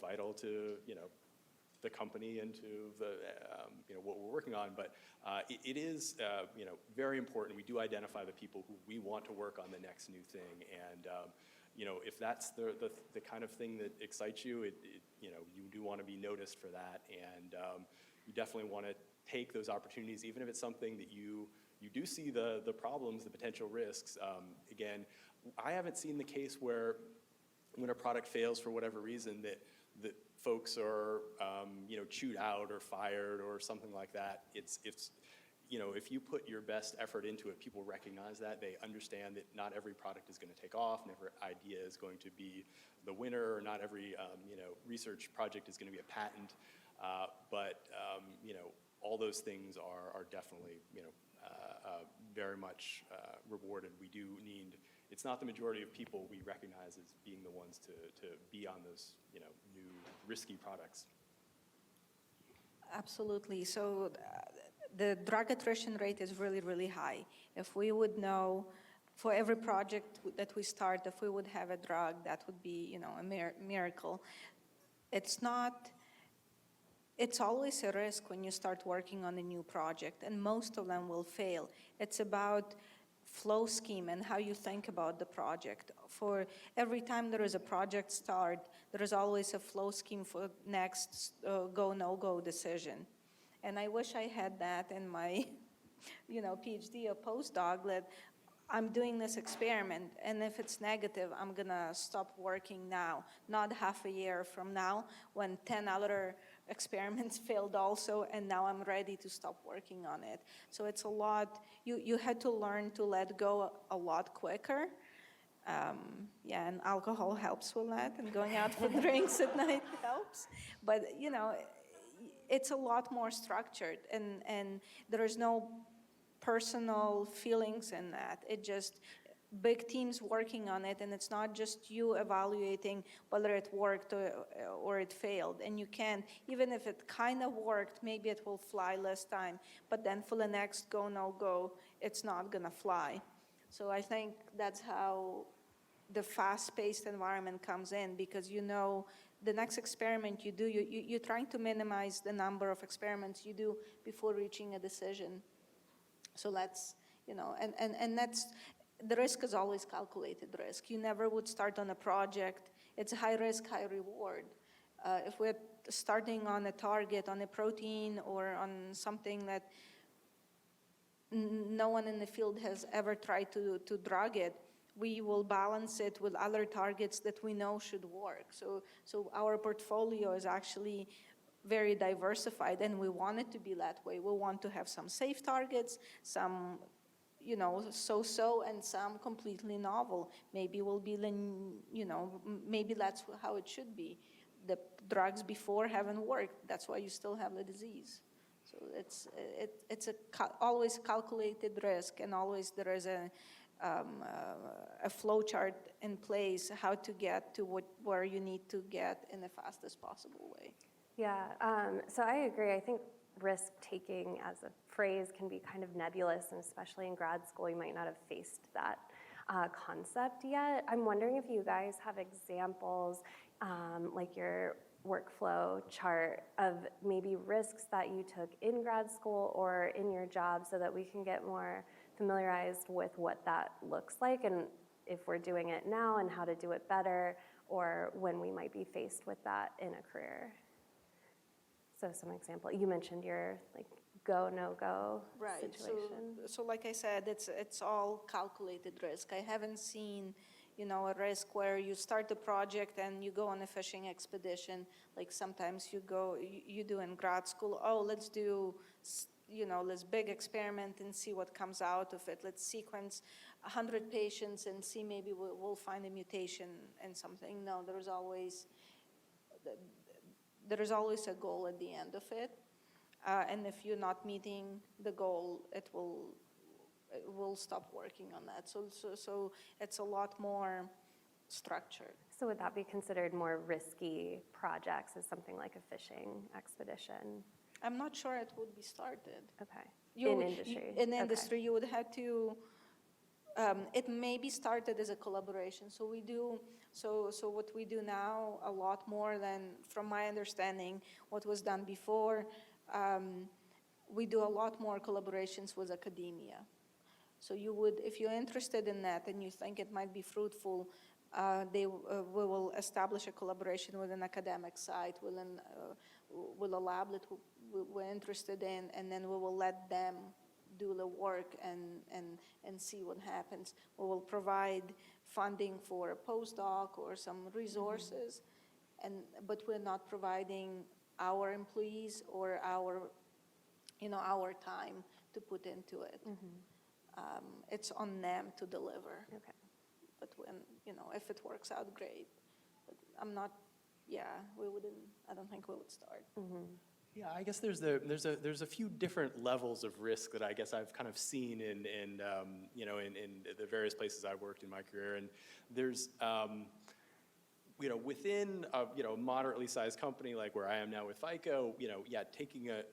vital to the company and to the what we're working on. But it is very important. We do identify the people who we want to work on the next new thing, and if that's the kind of thing that excites you, you do want to be noticed for that, and you definitely want to take those opportunities, even if it's something that you do see the problems, the potential risks. Again, I haven't seen the case where when a product fails for whatever reason that folks are chewed out or fired or something like that. It's if you put your best effort into it, people recognize that. They understand that not every product is going to take off, never idea is going to be the winner, or not every research project is going to be a patent. But all those things are definitely very much rewarded. We do need. It's not the majority of people we recognize as being the ones to be on those new risky products. Absolutely. So the drug attrition rate is really, really high. If we would know for every project that we start, if we would have a drug, that would be, a miracle. It's always a risk when you start working on a new project, and most of them will fail. It's about flow scheme and how you think about the project. For every time there is a project start, there is always a flow scheme for next go, no-go decision. And I wish I had that in my, PhD or postdoc, that I'm doing this experiment, and if it's negative, I'm gonna stop working now, not half a year from now when 10 other experiments failed also, and now I'm ready to stop working on it. So it's a lot, you had to learn to let go a lot quicker. And alcohol helps with that, and going out for drinks at night helps. But, it's a lot more structured, and there is no personal feelings in that. It just big teams working on it, and it's not just you evaluating whether it worked or it failed. And you can't, even if it kind of worked, maybe it will fly less time, but then for the next go, no go, it's not gonna fly. So I think that's how the fast-paced environment comes in, because you know the next experiment you do, you're trying to minimize the number of experiments you do before reaching a decision. So that's, you know, and that's, the risk is always calculated risk. You never would start on a project. It's high risk, high reward. If we're starting on a target, on a protein, or on something that no one in the field has ever tried to drug it, we will balance it with other targets that we know should work. So our portfolio is actually very diversified, and we want it to be that way. We want to have some safe targets, some, you know, so-so, and some completely novel. Maybe will be, you know, maybe that's how it should be. The drugs before haven't worked. That's why you still have the disease. So it's always calculated risk, and always there is a flow chart in place how to get to where you need to get in the fastest possible way. Yeah, so I agree. I think risk-taking as a phrase can be kind of nebulous, and especially in grad school, you might not have faced that concept yet. I'm wondering if you guys have examples, like your workflow chart, of maybe risks that you took in grad school or in your job, so that we can get more familiarized with what that looks like, and if we're doing it now and how to do it better, or when we might be faced with that in a career. So some example, you mentioned your like go, no go situation. So like I said, it's all calculated risk. I haven't seen, you know, a risk where you start a project and you go on a fishing expedition. Like sometimes you do in grad school, oh, let's do, you know, this big experiment and see what comes out of it. Let's sequence 100 patients and see, maybe we'll find a mutation in something. No, there is always a goal at the end of it. And if you're not meeting the goal, it will stop working on that. So it's a lot more structured. So would that be considered more risky projects as something like a fishing expedition? I'm not sure it would be started. Okay. In industry, you would have to, it may be started as a collaboration. So what we do now, a lot more than, from my understanding, what was done before, we do a lot more collaborations with academia. So you would, if you're interested in that and you think it might be fruitful, we will establish a collaboration with an academic site, with a lab that we're interested in, and then we will let them do the work and see what happens. We will provide funding for a postdoc or some resources, but we're not providing our employees or our time to put into it. It's on them to deliver. Okay. But when, if it works out, great. But I don't think we would start. Yeah, I guess there's a few different levels of risk that I guess I've kind of seen in the various places I've worked in my career, and there's within a moderately sized company like where I am now with FICO,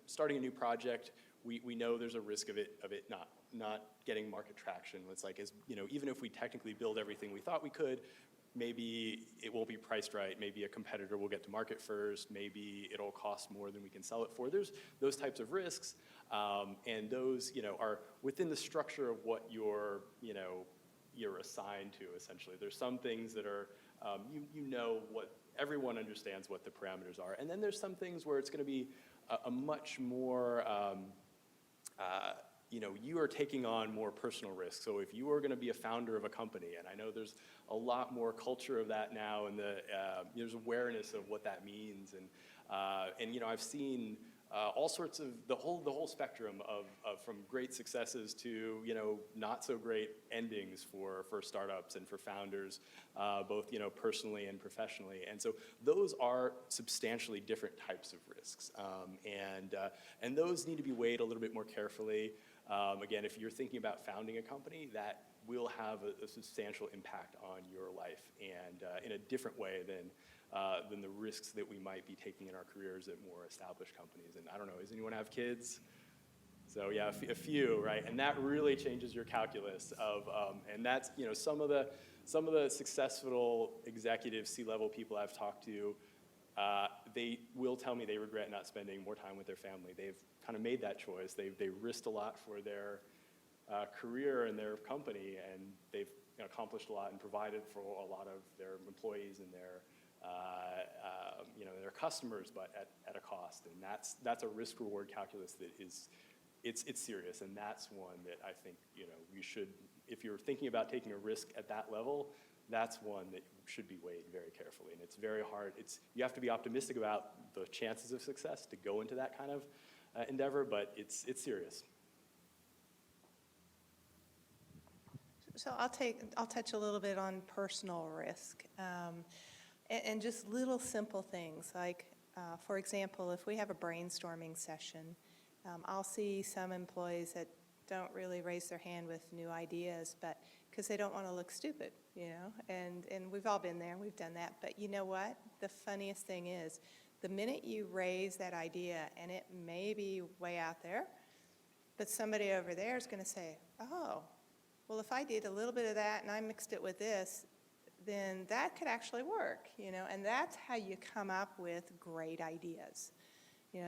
starting a new project, we know there's a risk of it not getting market traction. It's like, even if we technically build everything we thought we could, maybe it won't be priced right. Maybe a competitor will get to market first. Maybe it'll cost more than we can sell it for. There's those types of risks, and those are within the structure of what you're assigned to. Essentially, there's some things that are what everyone understands what the parameters are, and then there's some things where it's going to be a much more you are taking on more personal risk. So if you are going to be a founder of a company, and I know there's a lot more culture of that now, and there's awareness of what that means, and I've seen all sorts of the whole spectrum of from great successes to not so great endings for startups and for founders, both personally and professionally. And so those are substantially different types of risks, and those need to be weighed a little bit more carefully. Again, if you're thinking about founding a company, that will have a substantial impact on your life, and in a different way than the risks that we might be taking in our careers at more established companies. And I don't know, does anyone have kids? So yeah, a few, right? And that really changes your calculus of, and that's some of the successful executive C-level people I've talked to, they will tell me they regret not spending more time with their family. They've kind of made that choice. They risked a lot for their career and their company, and they've accomplished a lot and provided for a lot of their employees and their their customers, but at a cost. And that's a risk-reward calculus that it's serious, and that's one that I think we should, if you're thinking about taking a risk at that level, that's one that should be weighed very carefully. And it's very hard. You have to be optimistic about the chances of success to go into that kind of endeavor, but it's serious. So I'll touch a little bit on personal risk, and just little simple things like, for example, if we have a brainstorming session, I'll see some employees that don't really raise their hand with new ideas, but because they don't want to look stupid, and we've all been there, we've done that. But you know what? The funniest thing is, the minute you raise that idea, and it may be way out there, but somebody over there is going to say, oh, well, if I did a little bit of that and I mixed it with this, then that could actually work, and that's how you come up with great ideas.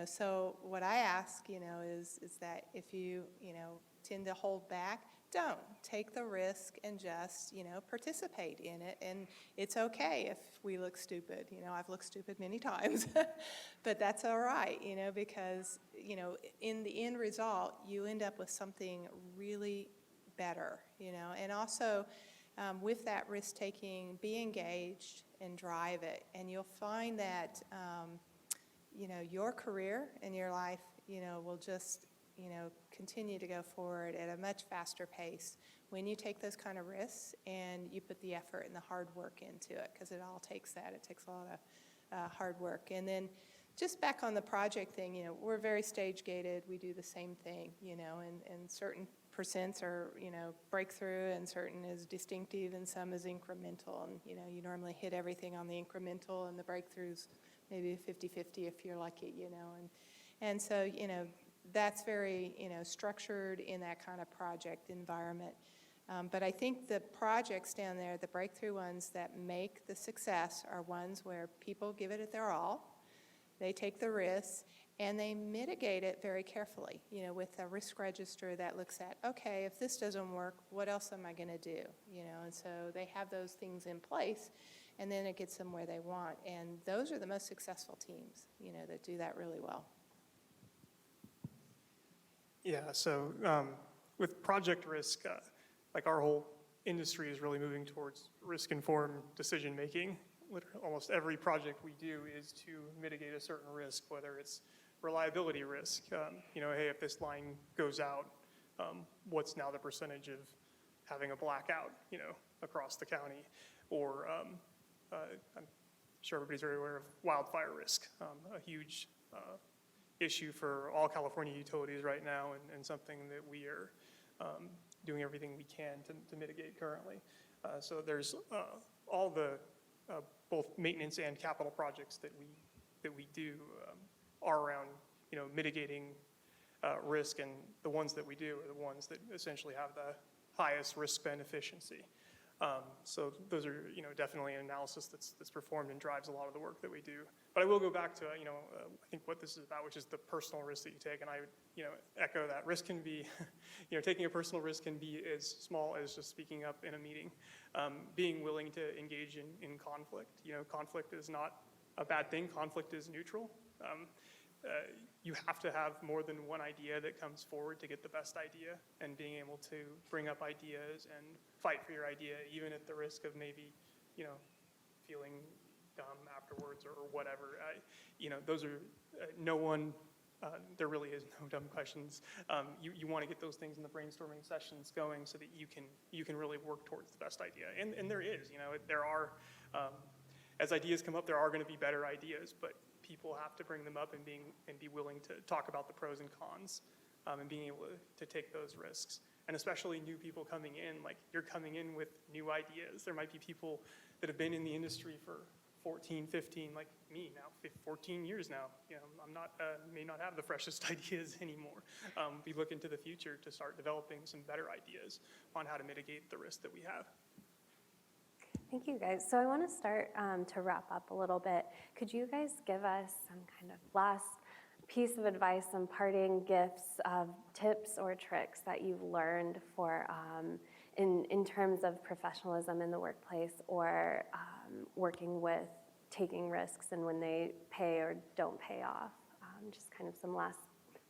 So what I ask, is that if you, tend to hold back, don't. Take the risk and just, participate in it. And it's okay if we look stupid. I've looked stupid many times, but that's all right, because, in the end result, you end up with something really better, and also with that risk-taking, be engaged and drive it, and you'll find that, your career and your life, will just, continue to go forward at a much faster pace when you take those kind of risks and you put the effort and the hard work into it, because it all takes that. It takes a lot of hard work. And then just back on the project thing, we're very stage-gated. We do the same thing, and certain percents are, breakthrough, and certain is distinctive, and some is incremental. And, you normally hit everything on the incremental, and the breakthroughs maybe 50-50 if you're lucky, And so, that's very, structured in that kind of project environment. But I think the projects down there, the breakthrough ones that make the success, are ones where people give it their all, they take the risks, and they mitigate it very carefully, with a risk register that looks at, okay, if this doesn't work, what else am I going to do? And so they have those things in place, and then it gets them where they want. And those are the most successful teams, that do that really well. Yeah, so with project risk, like our whole industry is really moving towards risk-informed decision-making. Almost every project we do is to mitigate a certain risk, whether it's reliability risk. Hey, if this line goes out, what's now the percentage of having a blackout, across the county? Or I'm sure everybody's very aware of wildfire risk, a huge issue for all California utilities right now, and something that we are doing everything we can to mitigate currently. So there's all the both maintenance and capital projects that we do are around mitigating risk, and the ones that we do are the ones that essentially have the highest risk-spend efficiency. So those are definitely an analysis that's performed and drives a lot of the work that we do. But I will go back to I think what this is about, which is the personal risk that you take, and I would echo that. Risk can be taking a personal risk can be as small as just speaking up in a meeting, being willing to engage in conflict. Conflict is not a bad thing. Conflict is neutral. You have to have more than one idea that comes forward to get the best idea, and being able to bring up ideas and fight for your idea, even at the risk of maybe, feeling dumb afterwards or whatever. Those are, no one there really is no dumb questions. You want to get those things in the brainstorming sessions going so that you can really work towards the best idea. And there is, there are, as ideas come up, there are going to be better ideas, but people have to bring them up and be willing to talk about the pros and cons, and being able to take those risks. And especially new people coming in, like you're coming in with new ideas. There might be people that have been in the industry for 14, 15, like me now, 14 years now. I'm not, may not have the freshest ideas anymore. We look into the future to start developing some better ideas on how to mitigate the risk that we have. Thank you, guys. So I want to start to wrap up a little bit. Could you guys give us some kind of last piece of advice, some parting gifts of tips or tricks that you've learned for in terms of professionalism in the workplace, or working with taking risks and when they pay or don't pay off? Just kind of some last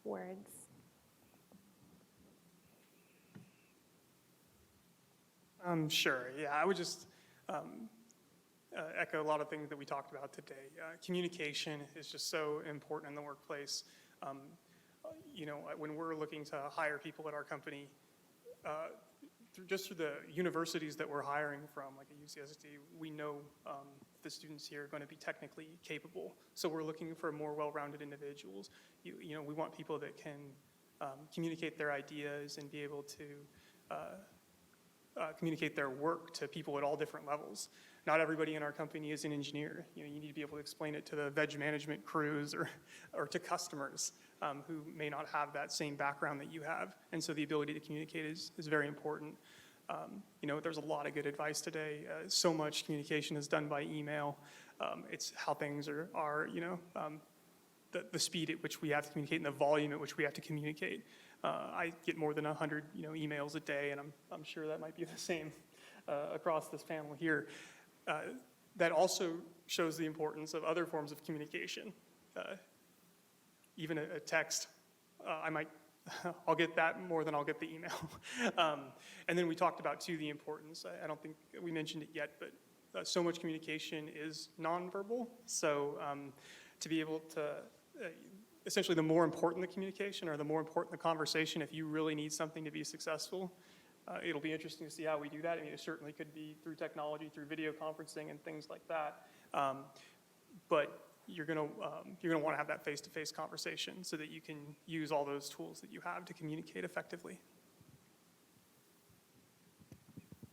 words. Sure, yeah, I would just echo a lot of things that we talked about today. Communication is just so important in the workplace. When we're looking to hire people at our company, through the universities that we're hiring from, like at UCSD, we know the students here are going to be technically capable. So we're looking for more well-rounded individuals. We want people that can communicate their ideas and be able to communicate their work to people at all different levels. Not everybody in our company is an engineer. You need to be able to explain it to the veg management crews or to customers who may not have that same background that you have. And so the ability to communicate is very important. There's a lot of good advice today. So much communication is done by email. It's how things are the speed at which we have to communicate and the volume at which we have to communicate. I get more than 100 emails a day, and I'm sure that might be the same across this panel here. That also shows the importance of other forms of communication. Even a text, I'll get that more than I'll get the email. And then we talked about too the importance. I don't think we mentioned it yet, but so much communication is nonverbal. So to be able to essentially, the more important the communication or the more important the conversation, if you really need something to be successful, it'll be interesting to see how we do that. I mean, it certainly could be through technology, through video conferencing and things like that. But you're gonna want to have that face-to-face conversation so that you can use all those tools that you have to communicate effectively.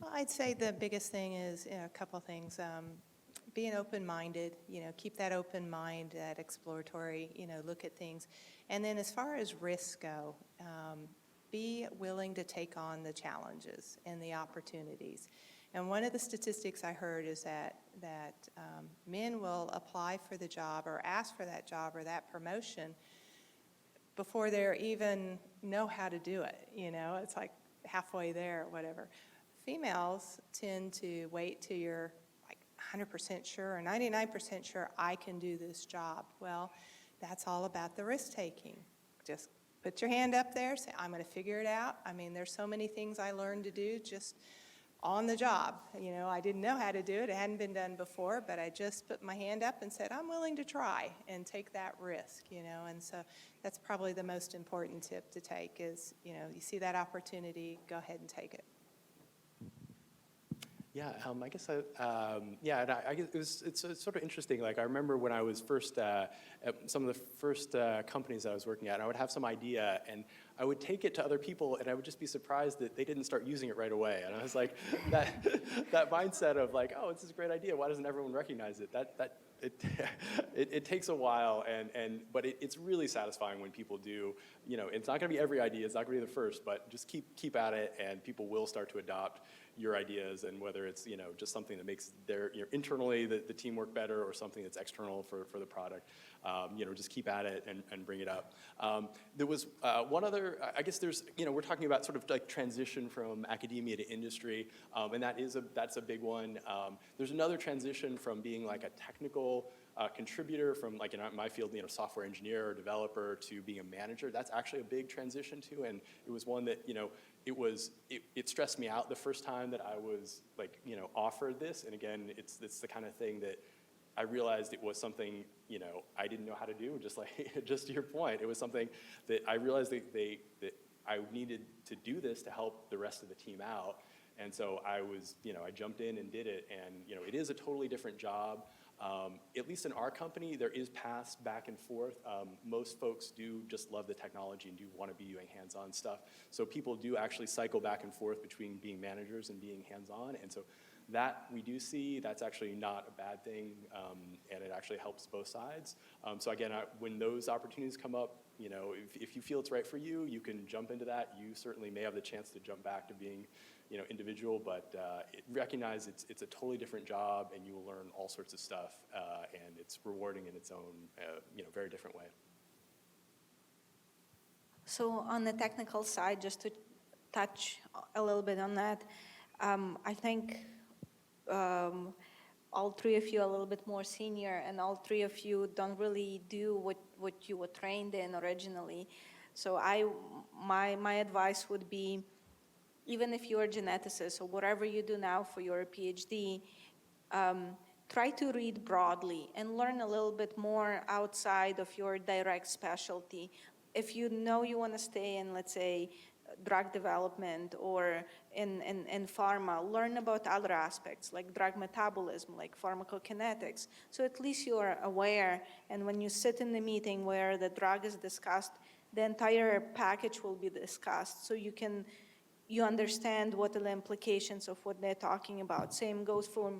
Well, I'd say the biggest thing is a couple of things. Being open-minded, keep that open mind, that exploratory, look at things. And then as far as risks go, be willing to take on the challenges and the opportunities. And one of the statistics I heard is that men will apply for the job or ask for that job or that promotion before they even know how to do it. It's like halfway there or whatever. Females tend to wait till you're 100% sure or 99% sure I can do this job. Well, that's all about the risk-taking. Just put your hand up there, say, I'm going to figure it out. I mean, there's so many things I learned to do just on the job. I didn't know how to do it. It hadn't been done before, but I just put my hand up and said, I'm willing to try and take that risk, and so that's probably the most important tip to take is, you see that opportunity, go ahead and take it. Yeah, I guess and I guess it's sort of interesting. Like I remember when I was first at some of the first companies I was working at, and I would have some idea, and I would take it to other people, and I would just be surprised that they didn't start using it right away. And I was like, that mindset of like, oh, this is a great idea. Why doesn't everyone recognize it? It takes a while, but it's really satisfying when people do. It's not going to be every idea. It's not going to be the first, but just keep at it, and people will start to adopt your ideas. And whether it's just something that makes their internally the team work better, or something that's external for the product, just keep at it and bring it up. There was one other. I guess there's we're talking about sort of like transition from academia to industry, and that's a big one. There's another transition from being like a technical contributor from like in my field, software engineer or developer, to being a manager. That's actually a big transition too, and it was one that it stressed me out the first time that I was like offered this. And again, it's the kind of thing that I realized it was something, I didn't know how to do, just to your point. It was something that I realized that I needed to do this to help the rest of the team out. And so I jumped in and did it. And, it is a totally different job. At least in our company, there is paths back and forth. Most folks do just love the technology and do want to be doing hands-on stuff. So people do actually cycle back and forth between being managers and being hands-on. And so that we do see, that's actually not a bad thing, and it actually helps both sides. So again, when those opportunities come up, if you feel it's right for you, you can jump into that. You certainly may have the chance to jump back to being individual, but recognize it's a totally different job, and you will learn all sorts of stuff, and it's rewarding in its own, very different way. So on the technical side, just to touch a little bit on that, I think all three of you are a little bit more senior, and all three of you don't really do what you were trained in originally. So my advice would be, even if you're a geneticist or whatever you do now for your PhD, try to read broadly and learn a little bit more outside of your direct specialty. If you know you want to stay in, let's say, drug development or in pharma, learn about other aspects like drug metabolism, like pharmacokinetics. So at least you're aware, and when you sit in the meeting where the drug is discussed, the entire package will be discussed. So you understand what are the implications of what they're talking about. Same goes for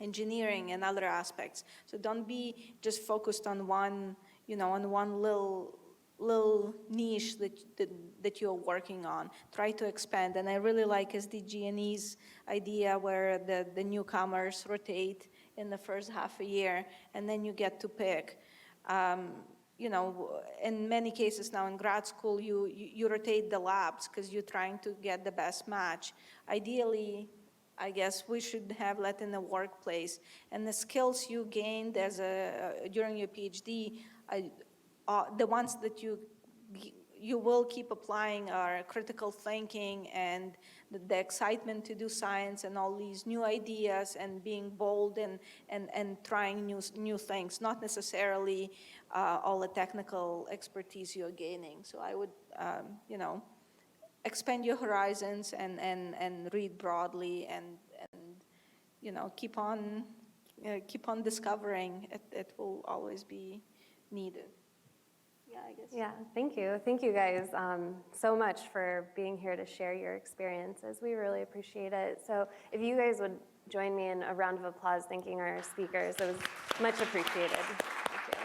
engineering and other aspects. So don't be just focused on one, on one little niche that you're working on. Try to expand. And I really like SDG&E's idea where the newcomers rotate in the first half a year, and then you get to pick. In many cases now in grad school, you rotate the labs because you're trying to get the best match. Ideally, I guess we should have that in the workplace. And the skills you gained during your PhD, the ones that you will keep applying are critical thinking and the excitement to do science and all these new ideas and being bold and trying new things, not necessarily all the technical expertise you're gaining. So I would, expand your horizons and read broadly and keep on discovering. It will always be needed. Yeah, I guess. Yeah, thank you. Thank you guys so much for being here to share your experiences. We really appreciate it. So if you guys would join me in a round of applause thanking our speakers, it was much appreciated. Thank you.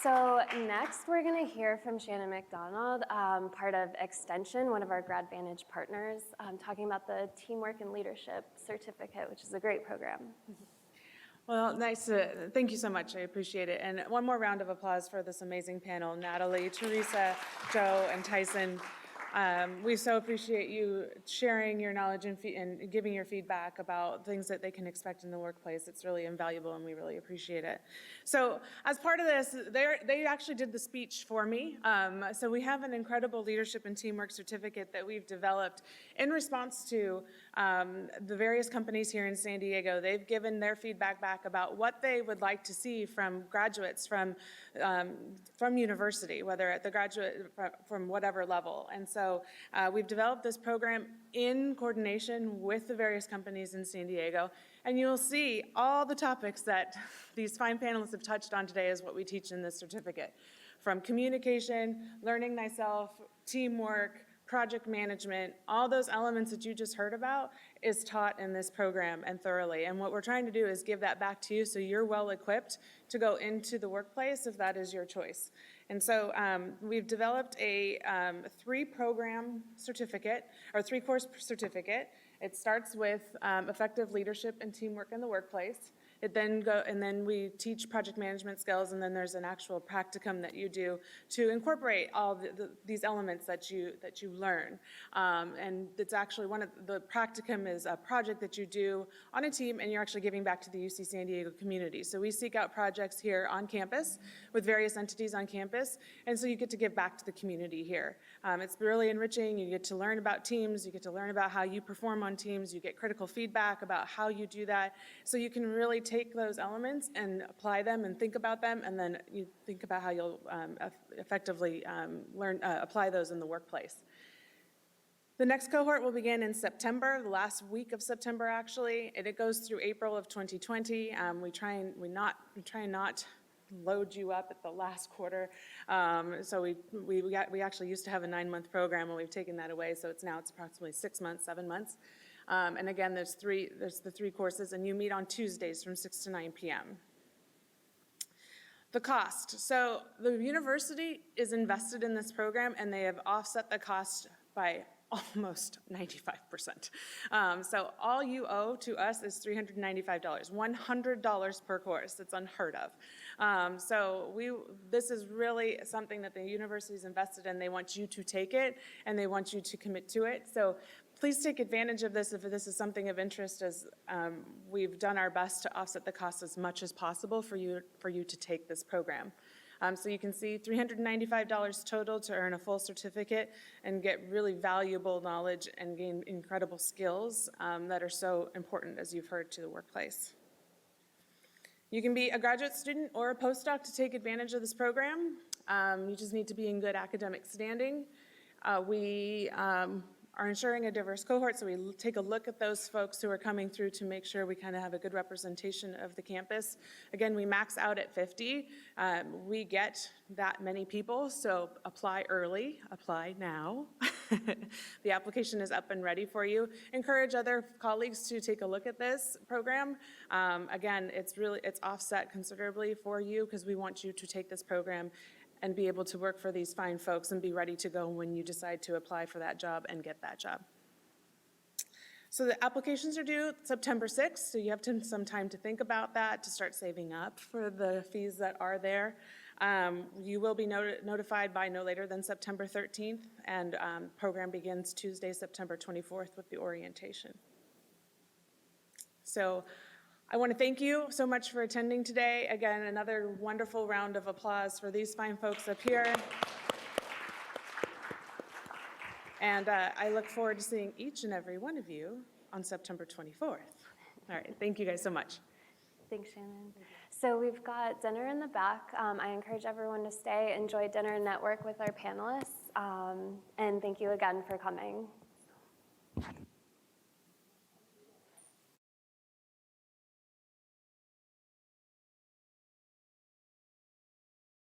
So next we're going to hear from Shannon McDonald, part of Extension, one of our grAdvantage partners, talking about the Teamwork and Leadership Certificate, which is a great program. Well, thank you so much. I appreciate it. And one more round of applause for this amazing panel, Natalie, Theresa, Joe, and Tyson. We so appreciate you sharing your knowledge and giving your feedback about things that they can expect in the workplace. It's really invaluable, and we really appreciate it. So as part of this, they actually did the speech for me. So we have an incredible leadership and teamwork certificate that we've developed in response to the various companies here in San Diego. They've given their feedback back about what they would like to see from graduates from university, whether at the graduate from whatever level. And so we've developed this program in coordination with the various companies in San Diego, and you'll see all the topics that these fine panelists have touched on today is what we teach in this certificate. From communication, learning thyself, teamwork, project management, all those elements that you just heard about is taught in this program and thoroughly. And what we're trying to do is give that back to you so you're well equipped to go into the workplace if that is your choice. And so we've developed a 3-program certificate, or 3-course certificate. It starts with effective leadership and teamwork in the workplace. And then we teach project management skills, and then there's an actual practicum that you do to incorporate all these elements that you learn. And it's actually the practicum is a project that you do on a team, and you're actually giving back to the UC San Diego community. So we seek out projects here on campus with various entities on campus, and so you get to give back to the community here. It's really enriching. You get to learn about teams. You get to learn about how you perform on teams. You get critical feedback about how you do that. So you can really take those elements and apply them and think about them, and then you think about how you'll effectively apply those in the workplace. The next cohort will begin in September, the last week of September actually, and it goes through April of 2020. We try and not load you up at the last quarter. So we actually used to have a 9-month program, and we've taken that away, so it's approximately 6 months, 7 months. And again, there's the 3 courses, and you meet on Tuesdays from 6 to 9 p.m. The cost. So the university is invested in this program, and they have offset the cost by almost 95%. So all you owe to us is $395, $100 per course. It's unheard of. So this is really something that the university's invested in. They want you to take it, and they want you to commit to it. So please take advantage of this if this is something of interest, as we've done our best to offset the cost as much as possible for you to take this program. So you can see $395 total to earn a full certificate and get really valuable knowledge and gain incredible skills that are so important, as you've heard, to the workplace. You can be a graduate student or a postdoc to take advantage of this program. You just need to be in good academic standing. We are ensuring a diverse cohort, so we take a look at those folks who are coming through to make sure we kind of have a good representation of the campus. Again, we max out at 50. We get that many people, so apply early, apply now. The application is up and ready for you. Encourage other colleagues to take a look at this program. Again, it's offset considerably for you because we want you to take this program and be able to work for these fine folks and be ready to go when you decide to apply for that job and get that job. So the applications are due September 6th, so you have some time to think about that, to start saving up for the fees that are there. You will be notified by no later than September 13th, and program begins Tuesday, September 24th with the orientation. So I want to thank you so much for attending today. Again, another wonderful round of applause for these fine folks up here. And I look forward to seeing each and every one of you on September 24th. All right, thank you guys so much. Thanks, Shannon. So we've got dinner in the back. I encourage everyone to stay, enjoy dinner, and network with our panelists. And thank you again for coming.